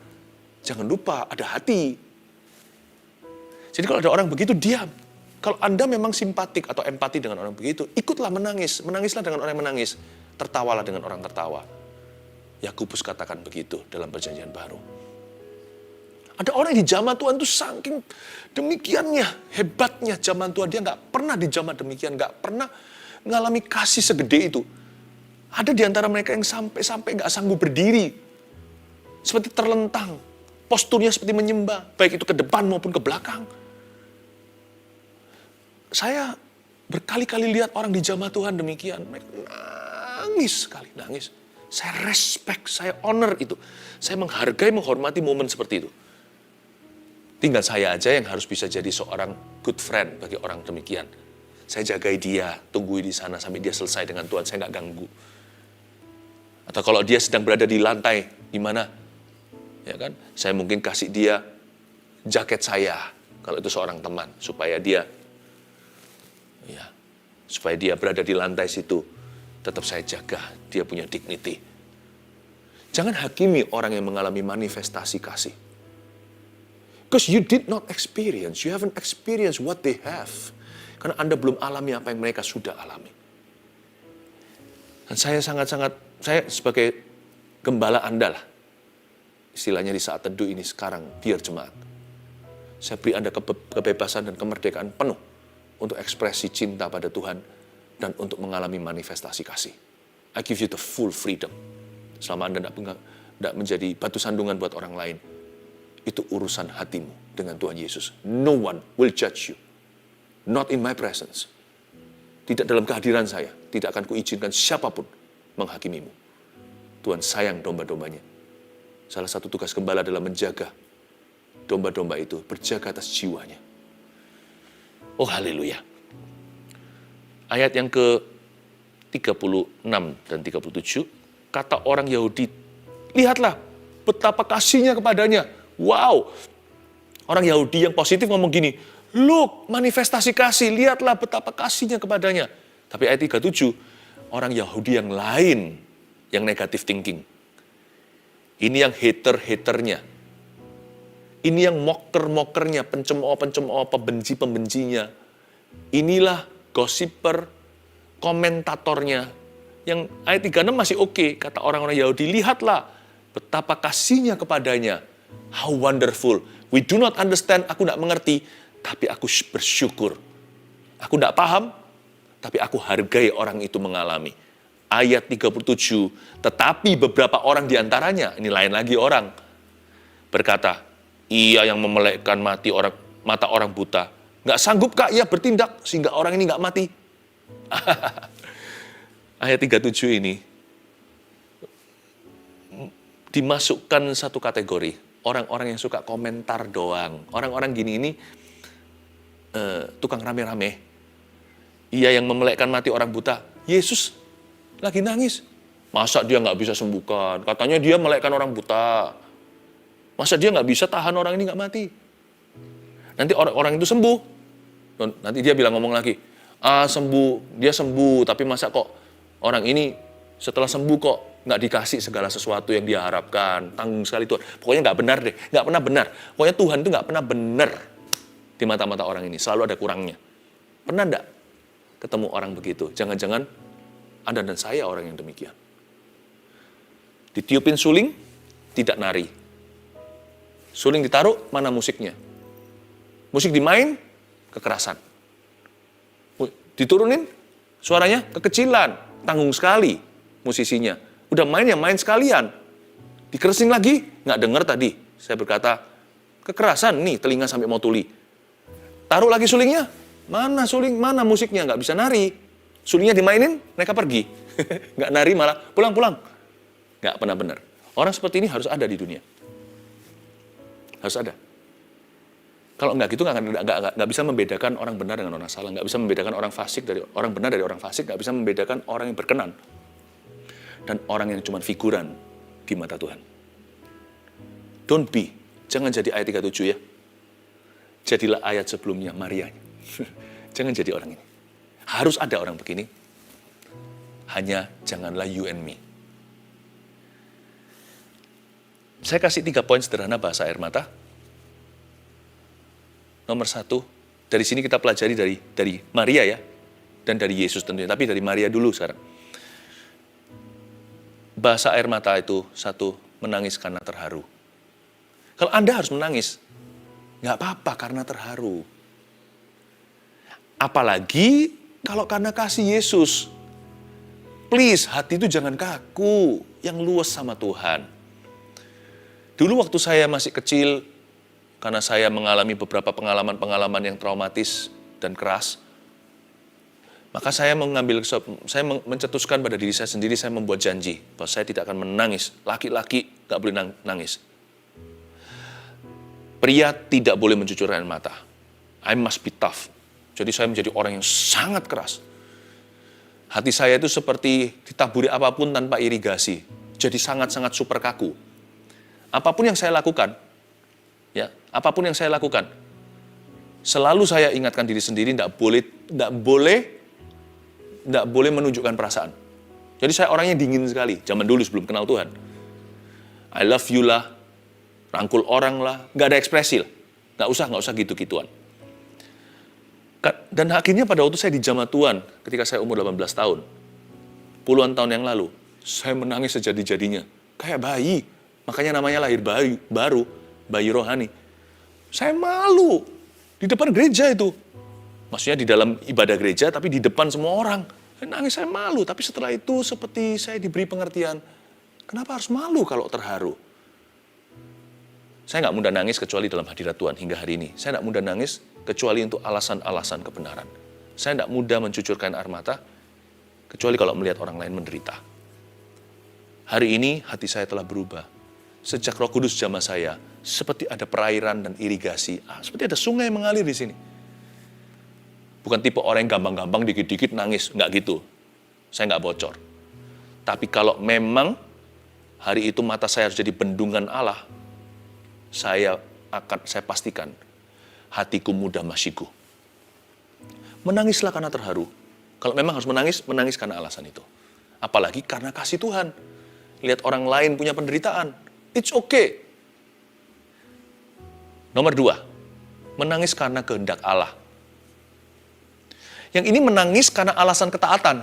Jangan lupa ada hati. Jadi kalau ada orang begitu, diam. Kalau Anda memang simpatik atau empati dengan orang begitu, ikutlah menangis. Menangislah dengan orang yang menangis. Tertawalah dengan orang tertawa. Yakobus katakan begitu dalam perjanjian baru. Ada orang yang di zaman Tuhan itu saking demikiannya, hebatnya zaman Tuhan. Dia nggak pernah di zaman demikian, nggak pernah mengalami kasih segede itu. Ada di antara mereka yang sampai nggak sanggup berdiri. Seperti terlentang. Posturnya seperti menyembah, baik itu ke depan maupun ke belakang. Saya berkali-kali lihat orang di jamaah Tuhan demikian. Mereka nangis sekali, nangis. Saya respect, saya honor itu. Saya menghargai, menghormati momen seperti itu. Tinggal saya aja yang harus bisa jadi seorang good friend bagi orang demikian. Saya jagai dia, tungguin di sana sampai dia selesai dengan Tuhan, saya nggak ganggu. Atau kalau dia sedang berada di lantai, di mana? Ya kan? Saya mungkin kasih dia jaket saya, kalau itu seorang teman, supaya dia berada di lantai situ. Tetap saya jaga, dia punya dignity. Jangan hakimi orang yang mengalami manifestasi kasih. Because you did not experience, you haven't experienced what they have. Karena Anda belum alami apa yang mereka sudah alami. Dan saya saya sebagai gembala Anda lah, istilahnya di saat teduh ini sekarang, dear jemaat. Saya beri Anda kebebasan dan kemerdekaan penuh untuk ekspresi cinta pada Tuhan dan untuk mengalami manifestasi kasih. I give you the full freedom. Selama Anda tidak menjadi batu sandungan buat orang lain, itu urusan hatimu dengan Tuhan Yesus. No one will judge you. Not in my presence. Tidak dalam kehadiran saya. Tidak akan kuizinkan siapapun menghakimimu. Tuhan sayang domba-dombanya. Salah satu tugas gembala adalah menjaga domba-domba itu, berjaga atas jiwanya. Oh haleluya. Ayat yang ke-36 dan 37, kata orang Yahudi, lihatlah betapa kasihnya kepadanya. Wow, orang Yahudi yang positif ngomong gini, look, manifestasi kasih, lihatlah betapa kasihnya kepadanya. Tapi ayat 37, orang Yahudi yang lain, yang negative thinking. Ini yang hater-haternya. Ini yang mocker-mockernya, pencemooh-pencemooh, pembenci-pembencinya. Inilah gossiper, komentatornya. Yang ayat 36 masih oke, kata orang-orang Yahudi, lihatlah betapa kasihnya kepadanya. How wonderful. We do not understand, aku tidak mengerti, tapi aku bersyukur. Aku tidak paham, tapi aku hargai orang itu mengalami. Ayat 37, tetapi beberapa orang diantaranya, ini lain lagi orang, berkata, ia yang memelekkan mata orang buta. Nggak sanggupkah ia bertindak sehingga orang ini nggak mati? Ayat 37 ini dimasukkan satu kategori. Orang-orang yang suka komentar doang. Orang-orang gini ini tukang rame-rame. Ia yang memelekkan mati orang buta. Yesus lagi nangis. Masa dia nggak bisa sembuhkan? Katanya dia melekkan orang buta. Masa dia nggak bisa tahan orang ini nggak mati? Nanti orang itu sembuh. Nanti dia ngomong lagi. Sembuh, dia sembuh. Tapi masa kok orang ini setelah sembuh kok nggak dikasih segala sesuatu yang dia harapkan. Tanggung sekali Tuhan. Pokoknya nggak benar deh. Nggak pernah benar. Pokoknya Tuhan itu nggak pernah benar di mata-mata orang ini. Selalu ada kurangnya. Pernah nggak ketemu orang begitu? Jangan-jangan Anda dan saya orang yang demikian. Ditiupin suling, tidak nari. Suling ditaruh, mana musiknya? Musik dimain, kekerasan. Diturunin, suaranya kekecilan. Tanggung sekali musisinya. Udah main ya main sekalian. Dikeresin lagi, nggak dengar tadi. Saya berkata, kekerasan nih telinga sampai mau tuli. Taruh lagi sulingnya, mana suling, mana musiknya, nggak bisa nari. Sulingnya dimainin, mereka pergi. Nggak nari malah pulang-pulang. Nggak pernah benar. Orang seperti ini harus ada di dunia. Harus ada. Kalau nggak gitu nggak bisa membedakan orang benar dengan orang salah, nggak bisa membedakan orang fasik dari orang benar dari orang fasik, nggak bisa membedakan orang yang berkenan dan orang yang cuma figuran di mata Tuhan. Don't be, jangan jadi ayat 37 ya. Jadilah ayat sebelumnya Maria. Jangan jadi orang ini. Harus ada orang begini. Hanya janganlah you and me. Saya kasih 3 poin sederhana bahasa air mata. Nomor 1, dari sini kita pelajari dari Maria ya, dan dari Yesus tentunya, tapi dari Maria dulu sekarang. Bahasa air mata itu 1, menangis karena terharu. Kalau Anda harus menangis, nggak apa-apa karena terharu. Apalagi kalau karena kasih Yesus. Please, hati itu jangan kaku, yang luas sama Tuhan. Dulu waktu saya masih kecil, karena saya mengalami beberapa pengalaman-pengalaman yang traumatis dan keras, maka saya mencetuskan pada diri saya sendiri, saya membuat janji bahwa saya tidak akan menangis. Laki-laki nggak boleh nangis. Pria tidak boleh mencucurkan air mata. I must be tough. Jadi saya menjadi orang yang sangat keras. Hati saya itu seperti ditaburi apapun tanpa irigasi. Jadi sangat-sangat super kaku. Apapun yang saya lakukan, selalu saya ingatkan diri sendiri, tidak boleh menunjukkan perasaan. Jadi saya orangnya dingin sekali, zaman dulu sebelum kenal Tuhan. I love you lah, rangkul orang lah, nggak ada ekspresi lah. Nggak usah gitu-gituan. Dan akhirnya pada waktu saya dijamah Tuhan, ketika saya umur 18 tahun, puluhan tahun yang lalu, saya menangis sejadi-jadinya. Kayak bayi, makanya namanya lahir baru, bayi rohani. Saya malu, di depan gereja itu. Maksudnya di dalam ibadah gereja, tapi di depan semua orang. Saya nangis, saya malu, tapi setelah itu seperti saya diberi pengertian, kenapa harus malu kalau terharu? Saya nggak mudah nangis kecuali dalam hadirat Tuhan hingga hari ini. Saya nggak mudah nangis kecuali untuk alasan-alasan kebenaran. Saya tidak mudah mencucurkan air mata, kecuali kalau melihat orang lain menderita. Hari ini hati saya telah berubah. Sejak Roh Kudus jamah saya, seperti ada perairan dan irigasi, seperti ada sungai mengalir di sini. Bukan tipe orang yang gampang-gampang dikit-dikit nangis, nggak gitu. Saya nggak bocor. Tapi kalau memang hari itu mata saya harus jadi bendungan Allah, saya pastikan hatiku mudah masiku. Menangislah karena terharu. Kalau memang harus menangis karena alasan itu. Apalagi karena kasih Tuhan. Lihat orang lain punya penderitaan. It's okay. Nomor 2, menangis karena kehendak Allah. Yang ini menangis karena alasan ketaatan.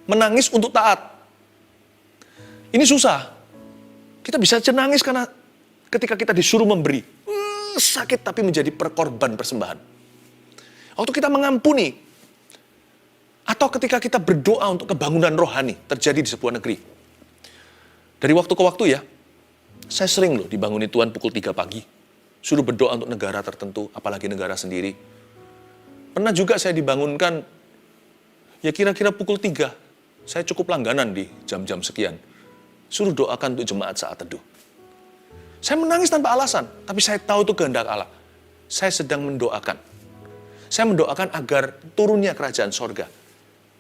Menangis untuk taat. Ini susah. Kita bisa nangis karena ketika kita disuruh memberi. Sakit tapi menjadi perkorban persembahan. Waktu kita mengampuni. Atau ketika kita berdoa untuk kebangunan rohani terjadi di sebuah negeri. Dari waktu ke waktu ya, saya sering loh dibangunin Tuhan pukul 3 pagi. Suruh berdoa untuk negara tertentu, apalagi negara sendiri. Pernah juga saya dibangunkan, ya kira-kira pukul 3. Saya cukup langganan di jam-jam sekian. Suruh doakan untuk jemaat saat teduh. Saya menangis tanpa alasan, tapi saya tahu itu kehendak Allah. Saya sedang mendoakan. Saya mendoakan agar turunnya kerajaan sorga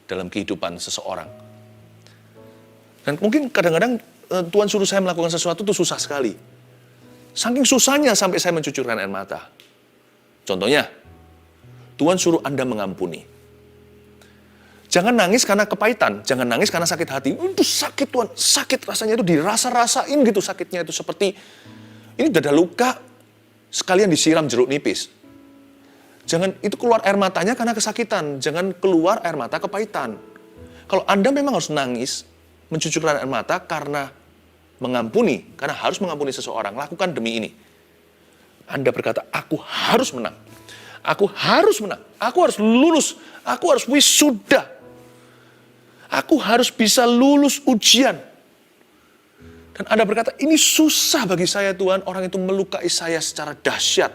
dalam kehidupan seseorang. Dan mungkin kadang-kadang Tuhan suruh saya melakukan sesuatu itu susah sekali. Saking susahnya sampai saya mencucurkan air mata. Contohnya, Tuhan suruh Anda mengampuni. Jangan nangis karena kepahitan, jangan nangis karena sakit hati. Itu sakit Tuhan, sakit rasanya itu dirasa-rasain gitu sakitnya itu seperti ini udah ada luka, sekalian disiram jeruk nipis. Jangan itu keluar air matanya karena kesakitan, jangan keluar air mata kepahitan. Kalau Anda memang harus nangis, mencucurkan air mata karena mengampuni, karena harus mengampuni seseorang, lakukan demi ini. Anda berkata, aku harus menang. Aku harus menang. Aku harus lulus. Aku harus wisuda. Aku harus bisa lulus ujian. Dan Anda berkata, ini susah bagi saya Tuhan, orang itu melukai saya secara dahsyat.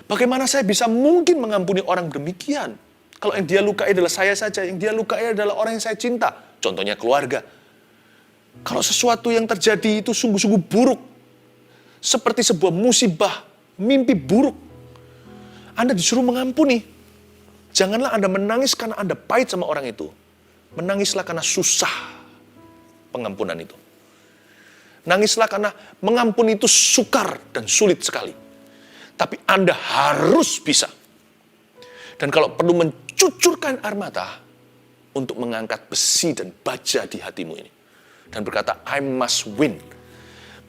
Bagaimana saya bisa mungkin mengampuni orang demikian? Kalau yang dia lukai adalah saya saja, yang dia lukai adalah orang yang saya cinta. Contohnya keluarga. Kalau sesuatu yang terjadi itu sungguh-sungguh buruk, seperti sebuah musibah, mimpi buruk, Anda disuruh mengampuni. Janganlah Anda menangis karena Anda pahit sama orang itu. Menangislah karena susah pengampunan itu. Nangislah karena mengampuni itu sukar dan sulit sekali. Tapi Anda harus bisa. Dan kalau perlu mencucurkan air mata untuk mengangkat besi dan baja di hatimu ini. Dan berkata, I must win.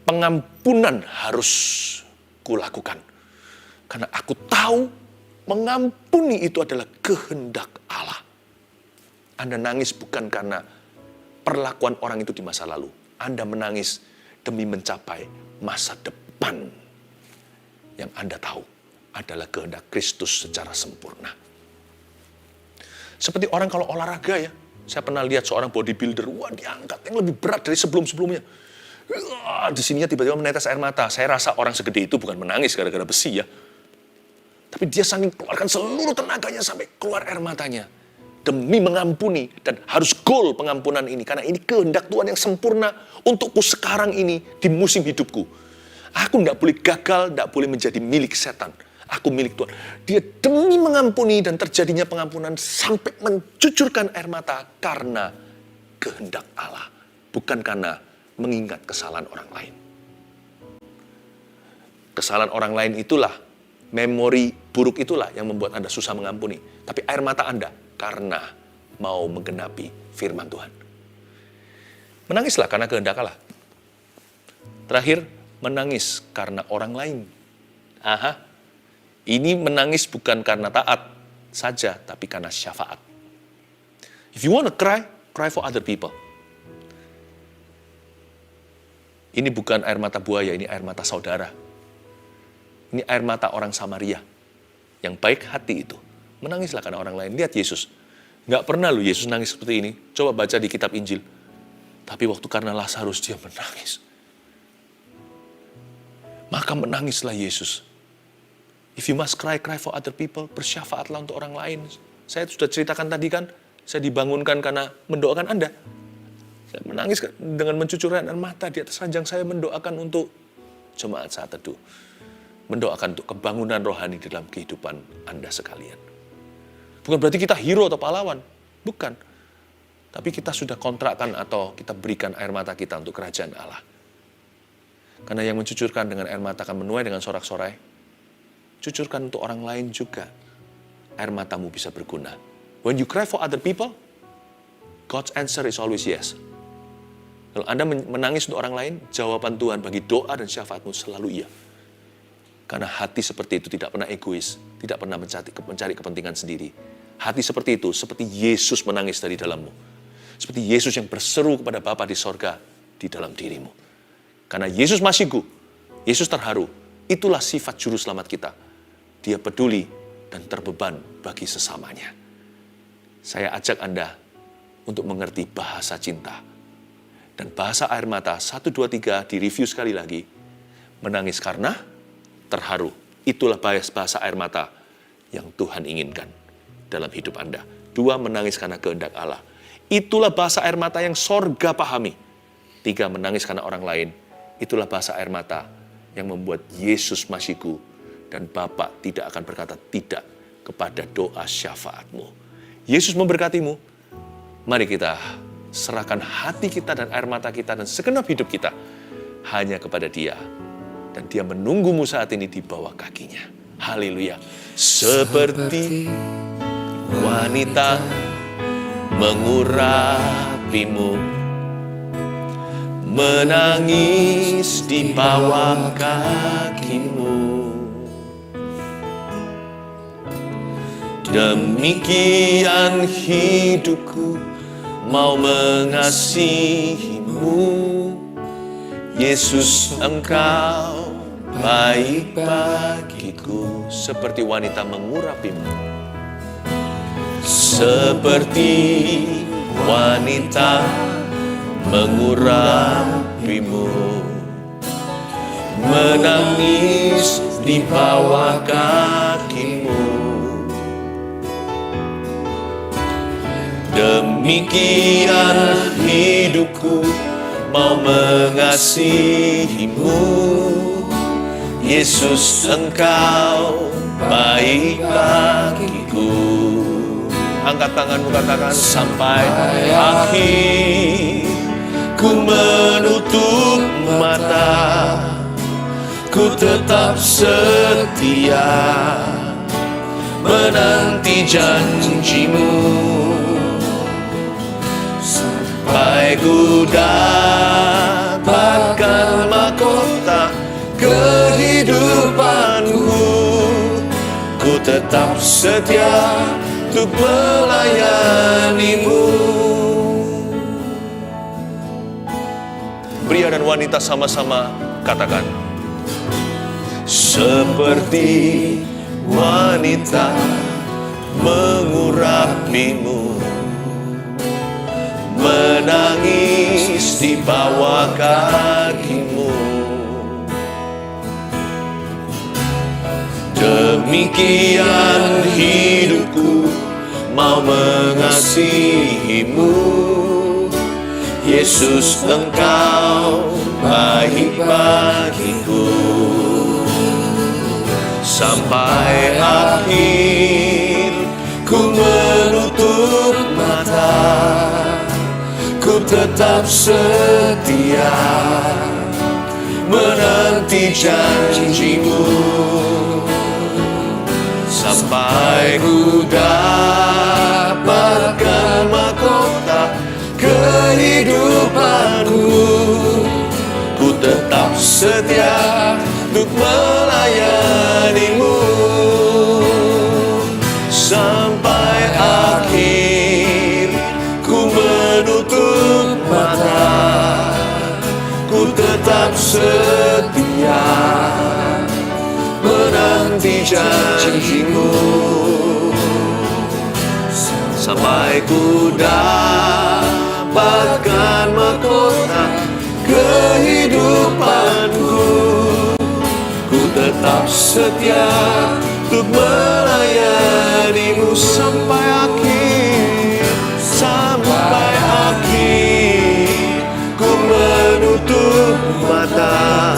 pengampunan harus kulakukan. Karena aku tahu mengampuni itu adalah kehendak Allah. Anda nangis bukan karena perlakuan orang itu di masa lalu. Anda menangis demi mencapai masa depan yang Anda tahu adalah kehendak Kristus secara sempurna. Seperti orang kalau olahraga ya. Saya pernah lihat seorang bodybuilder, wah diangkat yang lebih berat dari sebelum-sebelumnya. Di sininya tiba-tiba menetes air mata. Saya rasa orang segede itu bukan menangis gara-gara besi ya. Tapi dia saking keluarkan seluruh tenaganya sampai keluar air matanya. Demi mengampuni, dan harus goal pengampunan ini. Karena ini kehendak Tuhan yang sempurna untukku sekarang ini di musim hidupku. Aku tidak boleh gagal, tidak boleh menjadi milik setan. Aku milik Tuhan. Dia demi mengampuni dan terjadinya pengampunan sampai mencucurkan air mata karena kehendak Allah. Bukan karena mengingat kesalahan orang lain. Kesalahan orang lain itulah, memori buruk itulah yang membuat Anda susah mengampuni. Tapi air mata Anda karena mau menggenapi firman Tuhan. Menangislah karena kehendak Allah. Terakhir, menangis karena orang lain. Ini menangis bukan karena taat saja, tapi karena syafaat. If you want to cry, cry for other people. Ini bukan air mata buaya, ini air mata saudara. Ini air mata orang Samaria yang baik hati itu. Menangislah karena orang lain. Lihat Yesus. Nggak pernah loh Yesus nangis seperti ini. Coba baca di kitab Injil. Tapi waktu karena Lazarus dia menangis. Maka menangislah Yesus. If you must cry, cry for other people. Bersyafaatlah untuk orang lain. Saya sudah ceritakan tadi kan, saya dibangunkan karena mendoakan Anda. Saya menangis dengan mencucurkan air mata di atas ranjang saya, mendoakan untuk jemaat saat teduh. Mendoakan untuk kebangunan rohani dalam kehidupan Anda sekalian. Bukan berarti kita hero atau pahlawan. Bukan. Tapi kita sudah kontrakkan atau kita berikan air mata kita untuk kerajaan Allah. Karena yang mencucurkan dengan air mata akan menuai dengan sorak-sorai. Cucurkan untuk orang lain juga. Air matamu bisa berguna. When you cry for other people, God's answer is always yes. Kalau Anda menangis untuk orang lain, jawaban Tuhan bagi doa dan syafaatmu selalu iya. Karena hati seperti itu tidak pernah egois, tidak pernah mencari kepentingan sendiri. Hati seperti itu, seperti Yesus menangis dari dalammu. Seperti Yesus yang berseru kepada Bapa di sorga di dalam dirimu. Karena Yesus Masihiku, Yesus terharu, itulah sifat juru selamat kita. Dia peduli dan terbeban bagi sesamanya. Saya ajak Anda untuk mengerti bahasa cinta. Dan bahasa air mata 1, 2, 3 direview sekali lagi. Menangis karena terharu. Itulah bahasa air mata yang Tuhan inginkan dalam hidup Anda. 2, menangis karena kehendak Allah. Itulah bahasa air mata yang sorga pahami. 3, menangis karena orang lain. Itulah bahasa air mata yang membuat Yesus Masihiku dan Bapa tidak akan berkata tidak kepada doa syafaatmu. Yesus memberkatimu. Mari kita serahkan hati kita dan air mata kita dan segenap hidup kita hanya kepada Dia. Dan Dia menunggumu saat ini di bawah kakinya. Haleluya. Seperti wanita mengurapimu, menangis di bawah kakimu. Demikian hidupku mau mengasihimu. Yesus, Engkau baik bagiku. Seperti wanita mengurapimu. Seperti wanita mengurapimu, menangis di bawah kakimu. Demikian hidupku mau mengasihimu. Yesus, Engkau baik bagiku. Angkat tanganmu, katakan, sampai akhir ku menutup mata, ku tetap setia menanti janjimu. Sampai ku dapatkan mahkota tetap setia untuk melayanimu. Pria dan wanita sama-sama katakan, seperti wanita mengurapimu, menangis di bawah kakimu. Demikian hidupku mau mengasihimu, Yesus, Engkau baik bagiku. Sampai akhir ku menutup mata, ku tetap setia menanti janjimu. Sampai ku dapatkan mahkota kehidupanku, ku tetap setia untuk melayanimu. Sampai akhir ku menutup mata, ku tetap setia menanti janjimu. Sampai ku dapatkan mahkota kehidupanku, ku tetap setia untuk melayanimu. Sampai akhir, sampai akhir ku menutup mata,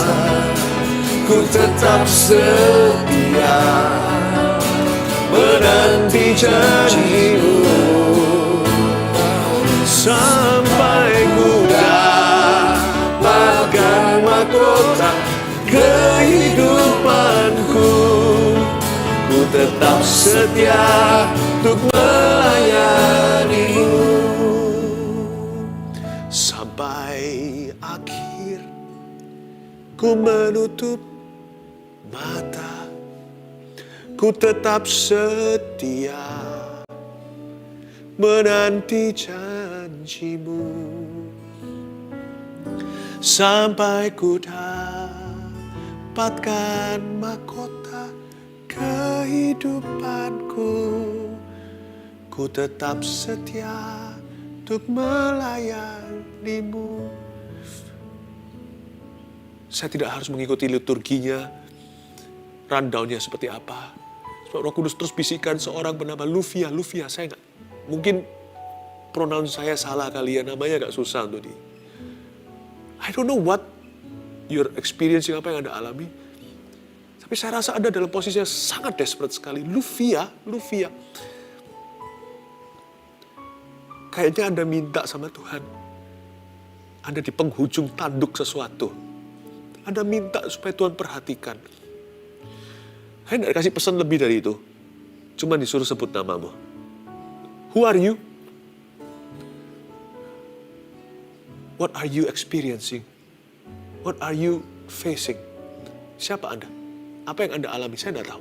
ku tetap setia menanti janjimu. Sampai ku dapatkan mahkota kehidupanku, ku tetap setia untuk melayanimu. Sampai akhir ku menutup mata, ku tetap setia menanti janjimu. Sampai ku dapatkan mahkota kehidupanku, ku tetap setia untuk melayanimu. Saya tidak harus mengikuti liturginya, rundownnya seperti apa. Sebab Roh Kudus terus bisikan seorang bernama Luvia. Saya nggak, mungkin pronoun saya salah kali ya, namanya agak susah untuk I don't know what you're experiencing, apa yang Anda alami. Tapi saya rasa Anda dalam posisi yang sangat desperate sekali. Luvia. Kayaknya Anda minta sama Tuhan. Anda di penghujung tanduk sesuatu. Anda minta supaya Tuhan perhatikan. Saya tidak kasih pesan lebih dari itu. Cuma disuruh sebut namamu. Who are you? What are you experiencing? What are you facing? Siapa Anda? Apa yang Anda alami? Saya tidak tahu.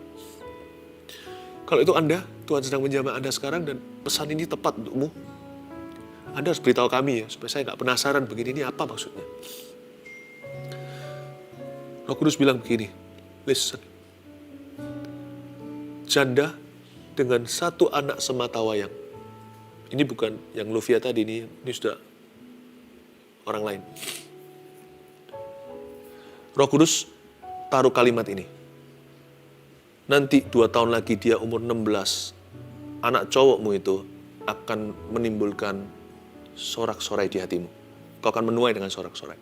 Kalau itu Anda, Tuhan sedang menjamah Anda sekarang dan pesan ini tepat untukmu. Anda harus beritahu kami ya, supaya saya nggak penasaran begini, ini apa maksudnya. Roh Kudus bilang begini, listen. Janda dengan satu anak sematawayang. Ini bukan yang Luvia tadi, ini sudah orang lain. Roh Kudus taruh kalimat ini. Nanti 2 tahun lagi dia umur 16, anak cowokmu itu akan menimbulkan sorak-sorai di hatimu. Kau akan menuai dengan sorak-sorai.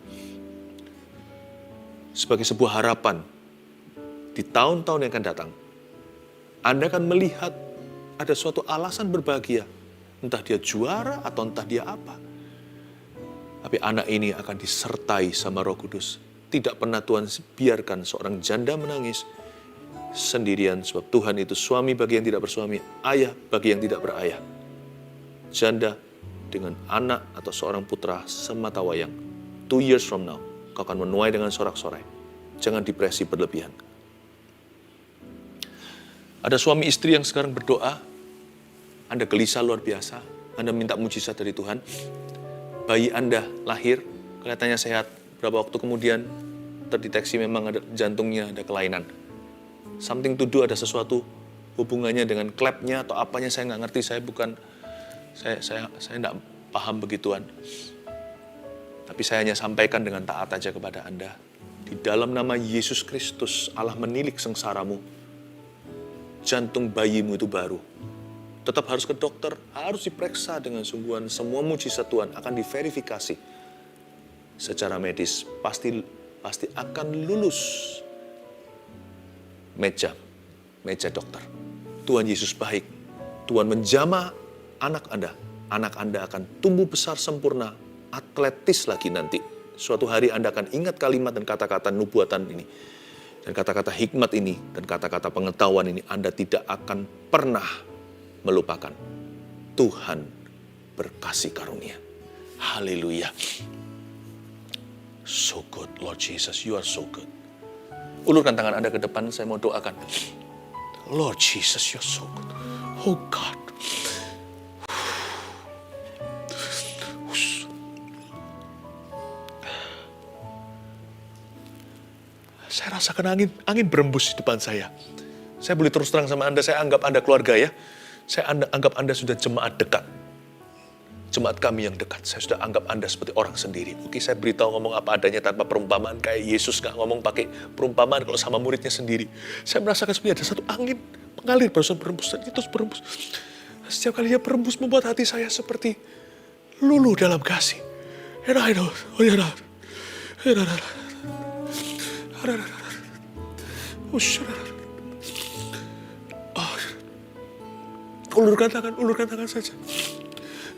Sebagai sebuah harapan, di tahun-tahun yang akan datang, Anda akan melihat ada suatu alasan berbahagia. Entah dia juara atau entah dia apa. Tapi anak ini akan disertai sama Roh Kudus. Tidak pernah Tuhan biarkan seorang janda menangis sendirian. Sebab Tuhan itu suami bagi yang tidak bersuami, ayah bagi yang tidak berayah. Janda dengan anak atau seorang putra sematawayang. 2 years from now, kau akan menuai dengan sorak-sorai. Jangan depresi berlebihan. Ada suami istri yang sekarang berdoa, Anda gelisah luar biasa, Anda minta mujizat dari Tuhan. Bayi Anda lahir, kelihatannya sehat, berapa waktu kemudian terdeteksi memang ada jantungnya ada kelainan. Something to do, ada sesuatu hubungannya dengan klebnya atau apanya, saya nggak ngerti, saya nggak paham begituan. Tapi saya hanya sampaikan dengan taat aja kepada Anda. Di dalam nama Yesus Kristus, Allah menilik sengsaramu. Jantung bayimu itu baru. Tetap harus ke dokter, harus diperiksa dengan sungguhan. Semua mujizat Tuhan akan diverifikasi secara medis. Pasti akan lulus meja dokter. Tuhan Yesus baik. Tuhan menjamah anak Anda. Anak Anda akan tumbuh besar sempurna, atletis lagi nanti. Suatu hari Anda akan ingat kalimat dan kata-kata nubuatan ini. Dan kata-kata hikmat ini, dan kata-kata pengetahuan ini, Anda tidak akan pernah melupakan. Tuhan berkasih karunia. Haleluya. So good, Lord Jesus, you are so good. Ulurkan tangan Anda ke depan, saya mau doakan. Lord Jesus, you're so good. Oh God. Saya rasakan angin berembus di depan saya. Saya boleh terus terang sama Anda, saya anggap Anda keluarga ya. Saya anggap Anda sudah jemaat dekat. Jemaat kami yang dekat, saya sudah anggap Anda seperti orang sendiri. Oke, saya beritahu ngomong apa adanya tanpa perumpamaan. Kayak Yesus gak ngomong pakai perumpamaan kalau sama muridnya sendiri. Saya merasakan seperti ada satu angin mengalir, barusan berembus, dan itu berembus. Setiap kali dia berembus membuat hati saya seperti luluh dalam kasih. Ulurkan tangan saja.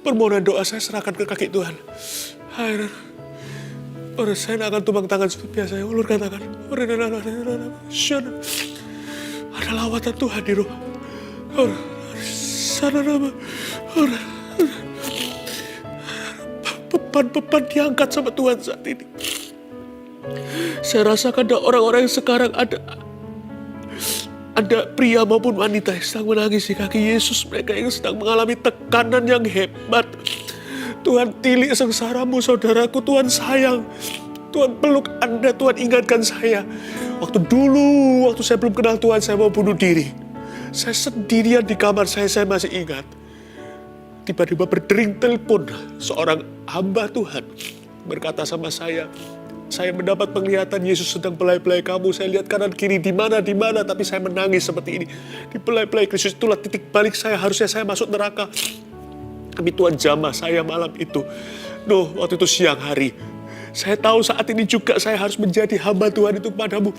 Permohonan doa saya serahkan ke kaki Tuhan. Saya tidak akan tumpang tangan seperti biasa. Ulurkan tangan. Ada lawatan Tuhan di rumah. Beban-beban diangkat sama Tuhan saat ini. Saya rasakan ada orang-orang yang sekarang ada pria maupun wanita yang sedang menangis di kaki Yesus. Mereka yang sedang mengalami tekanan yang hebat. Tuhan tilik sengsaramu, saudaraku. Tuhan sayang. Tuhan peluk Anda. Tuhan ingatkan saya. Waktu saya belum kenal Tuhan, saya mau bunuh diri. Saya sendirian di kamar saya masih ingat. Tiba-tiba berdering telepon seorang hamba Tuhan. Berkata sama saya mendapat penglihatan Yesus sedang belai-belai kamu. Saya lihat kanan kiri di mana, tapi saya menangis seperti ini. Di belai-belai Kristus, itulah titik balik saya. Harusnya saya masuk neraka. Tapi Tuhan jamah saya malam itu. Waktu itu siang hari. Saya tahu saat ini juga saya harus menjadi hamba Tuhan itu padamu.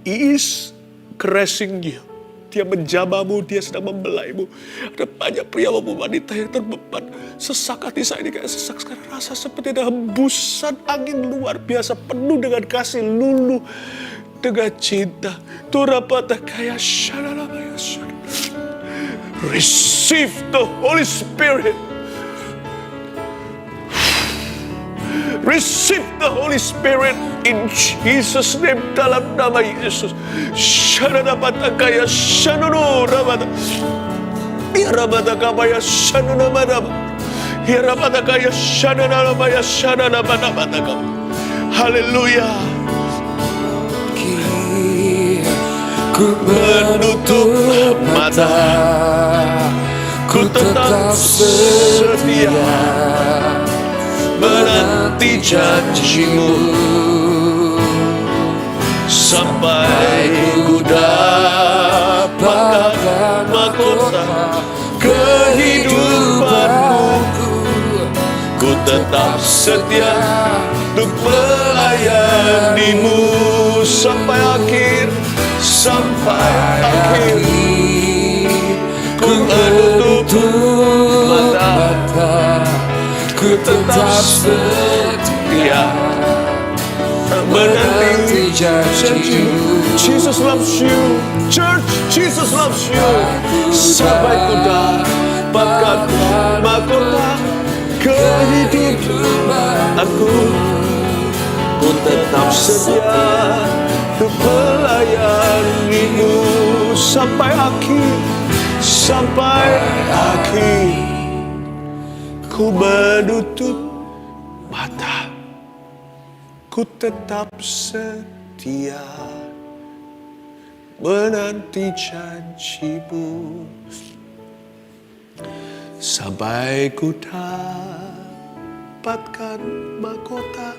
He is caressing you. Dia menjamahmu, dia sedang membelaimu. Ada banyak pria maupun wanita yang terbeban. Sesak hati saya ini kayak sesak sekarang. Rasa seperti ada hembusan angin luar biasa. Penuh dengan kasih, luluh dengan cinta. Receive the Holy Spirit. Receive the Holy Spirit in Jesus' name, dalam nama Yesus. Shananabatakaya shanunu rabata. Yarabatakabaya shanunabadaba. Yarabatakaya shananabaya shananabatabakam. Haleluya. Ku menutup mata, ku tetap setia menanti janjimu sampai ku dapatkan mahkota kehidupanku. Ku tetap setia untuk melayanimu sampai akhir. Ku menutup mata, ku tetap setia menanti janjimu. Jesus loves you, church. Jesus loves you. Sampai ku dapatkan mahkota kehidupan aku. Ku tetap setia untuk melayanimu. sampai akhir, sampai akhir. Ku menutup mata, ku tetap setia menanti janjimu sampai ku dapatkan mahkota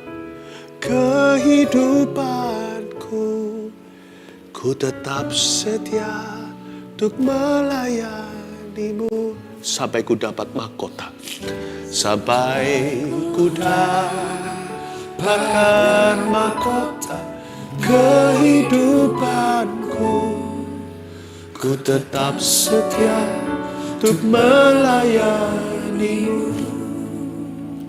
kehidupanku. Ku tetap setia untuk melayanimu sampai ku dapat mahkota, sampai ku dapatkan mahkota kehidupanku. Ku tetap setia untuk melayanimu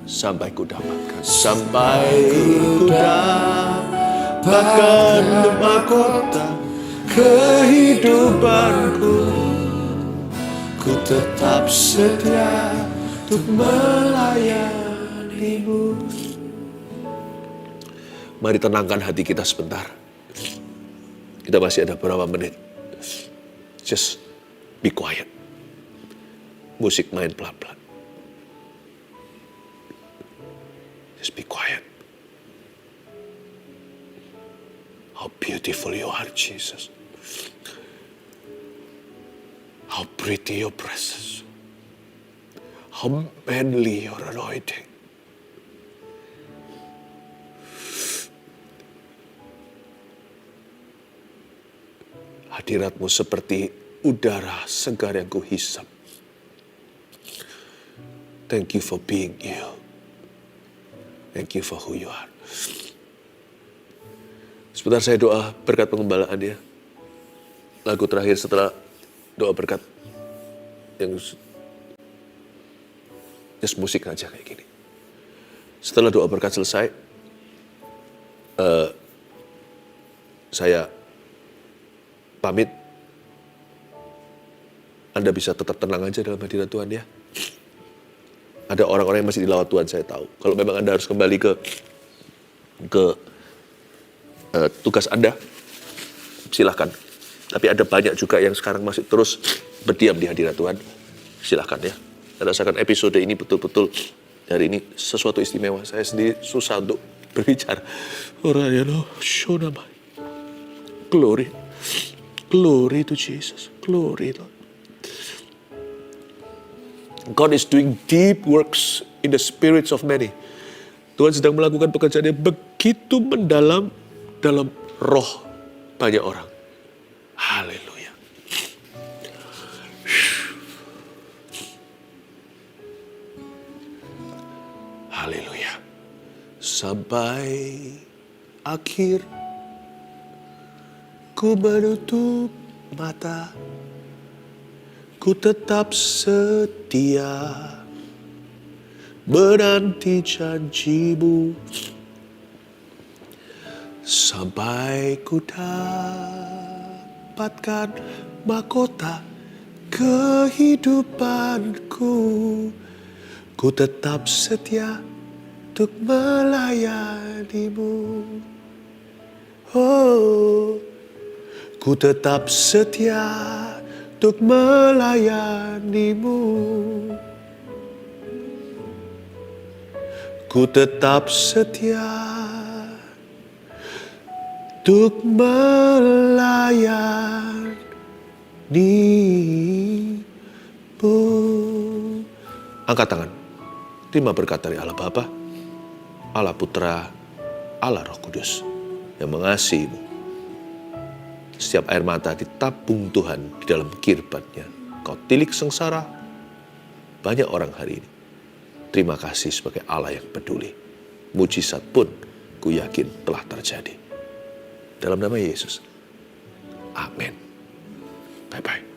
sampai ku dapatkan, sampai ku dapatkan mahkota kehidupanku. Ku tetap setia untuk melayanimu. Mari tenangkan hati kita sebentar. Kita masih ada beberapa menit. Just be quiet. Musik main pelan-pelan. Just be quiet. How beautiful you are, Jesus. How pretty your presence. How manly your anointing. Hadiratmu seperti udara segar yang kuhisap. Thank you for being you. Thank you for who you are. Sebentar saya doa berkat pengembalaan ya. Lagu terakhir setelah doa berkat yang just musik aja kayak gini. Setelah doa berkat selesai, saya pamit. Anda bisa tetap tenang aja dalam hadirat Tuhan ya. Ada orang-orang yang masih dilawat Tuhan, saya tahu. Kalau memang Anda harus kembali ke tugas Anda, silahkan. Tapi ada banyak juga yang sekarang masih terus berdiam di hadirat Tuhan. Silahkan ya. Saya rasakan episode ini betul-betul hari ini sesuatu istimewa. Saya sendiri susah untuk berbicara. Glory. Glory to Jesus. Glory Lord. God is doing deep works in the spirits of many. Tuhan sedang melakukan pekerjaan yang begitu mendalam dalam roh banyak orang. Haleluya. Haleluya. Sampai akhir ku menutup mata. Ku tetap setia menanti janjimu sampai ku dapatkan mahkota kehidupanku. Ku tetap setia untuk melayanimu. Oh, ku tetap setia untuk melayanimu. Ku tetap setia untuk melayanimu. Angkat tangan. Terima berkat dari Allah Bapa, Allah Putra, Allah Roh Kudus yang mengasihimu. Setiap air mata ditabung Tuhan di dalam kirbatnya. Kau tilik sengsara banyak orang hari ini. Terima kasih sebagai Allah yang peduli. Mujizat pun ku yakin telah terjadi. Dalam nama Yesus. Amin. Bye-bye.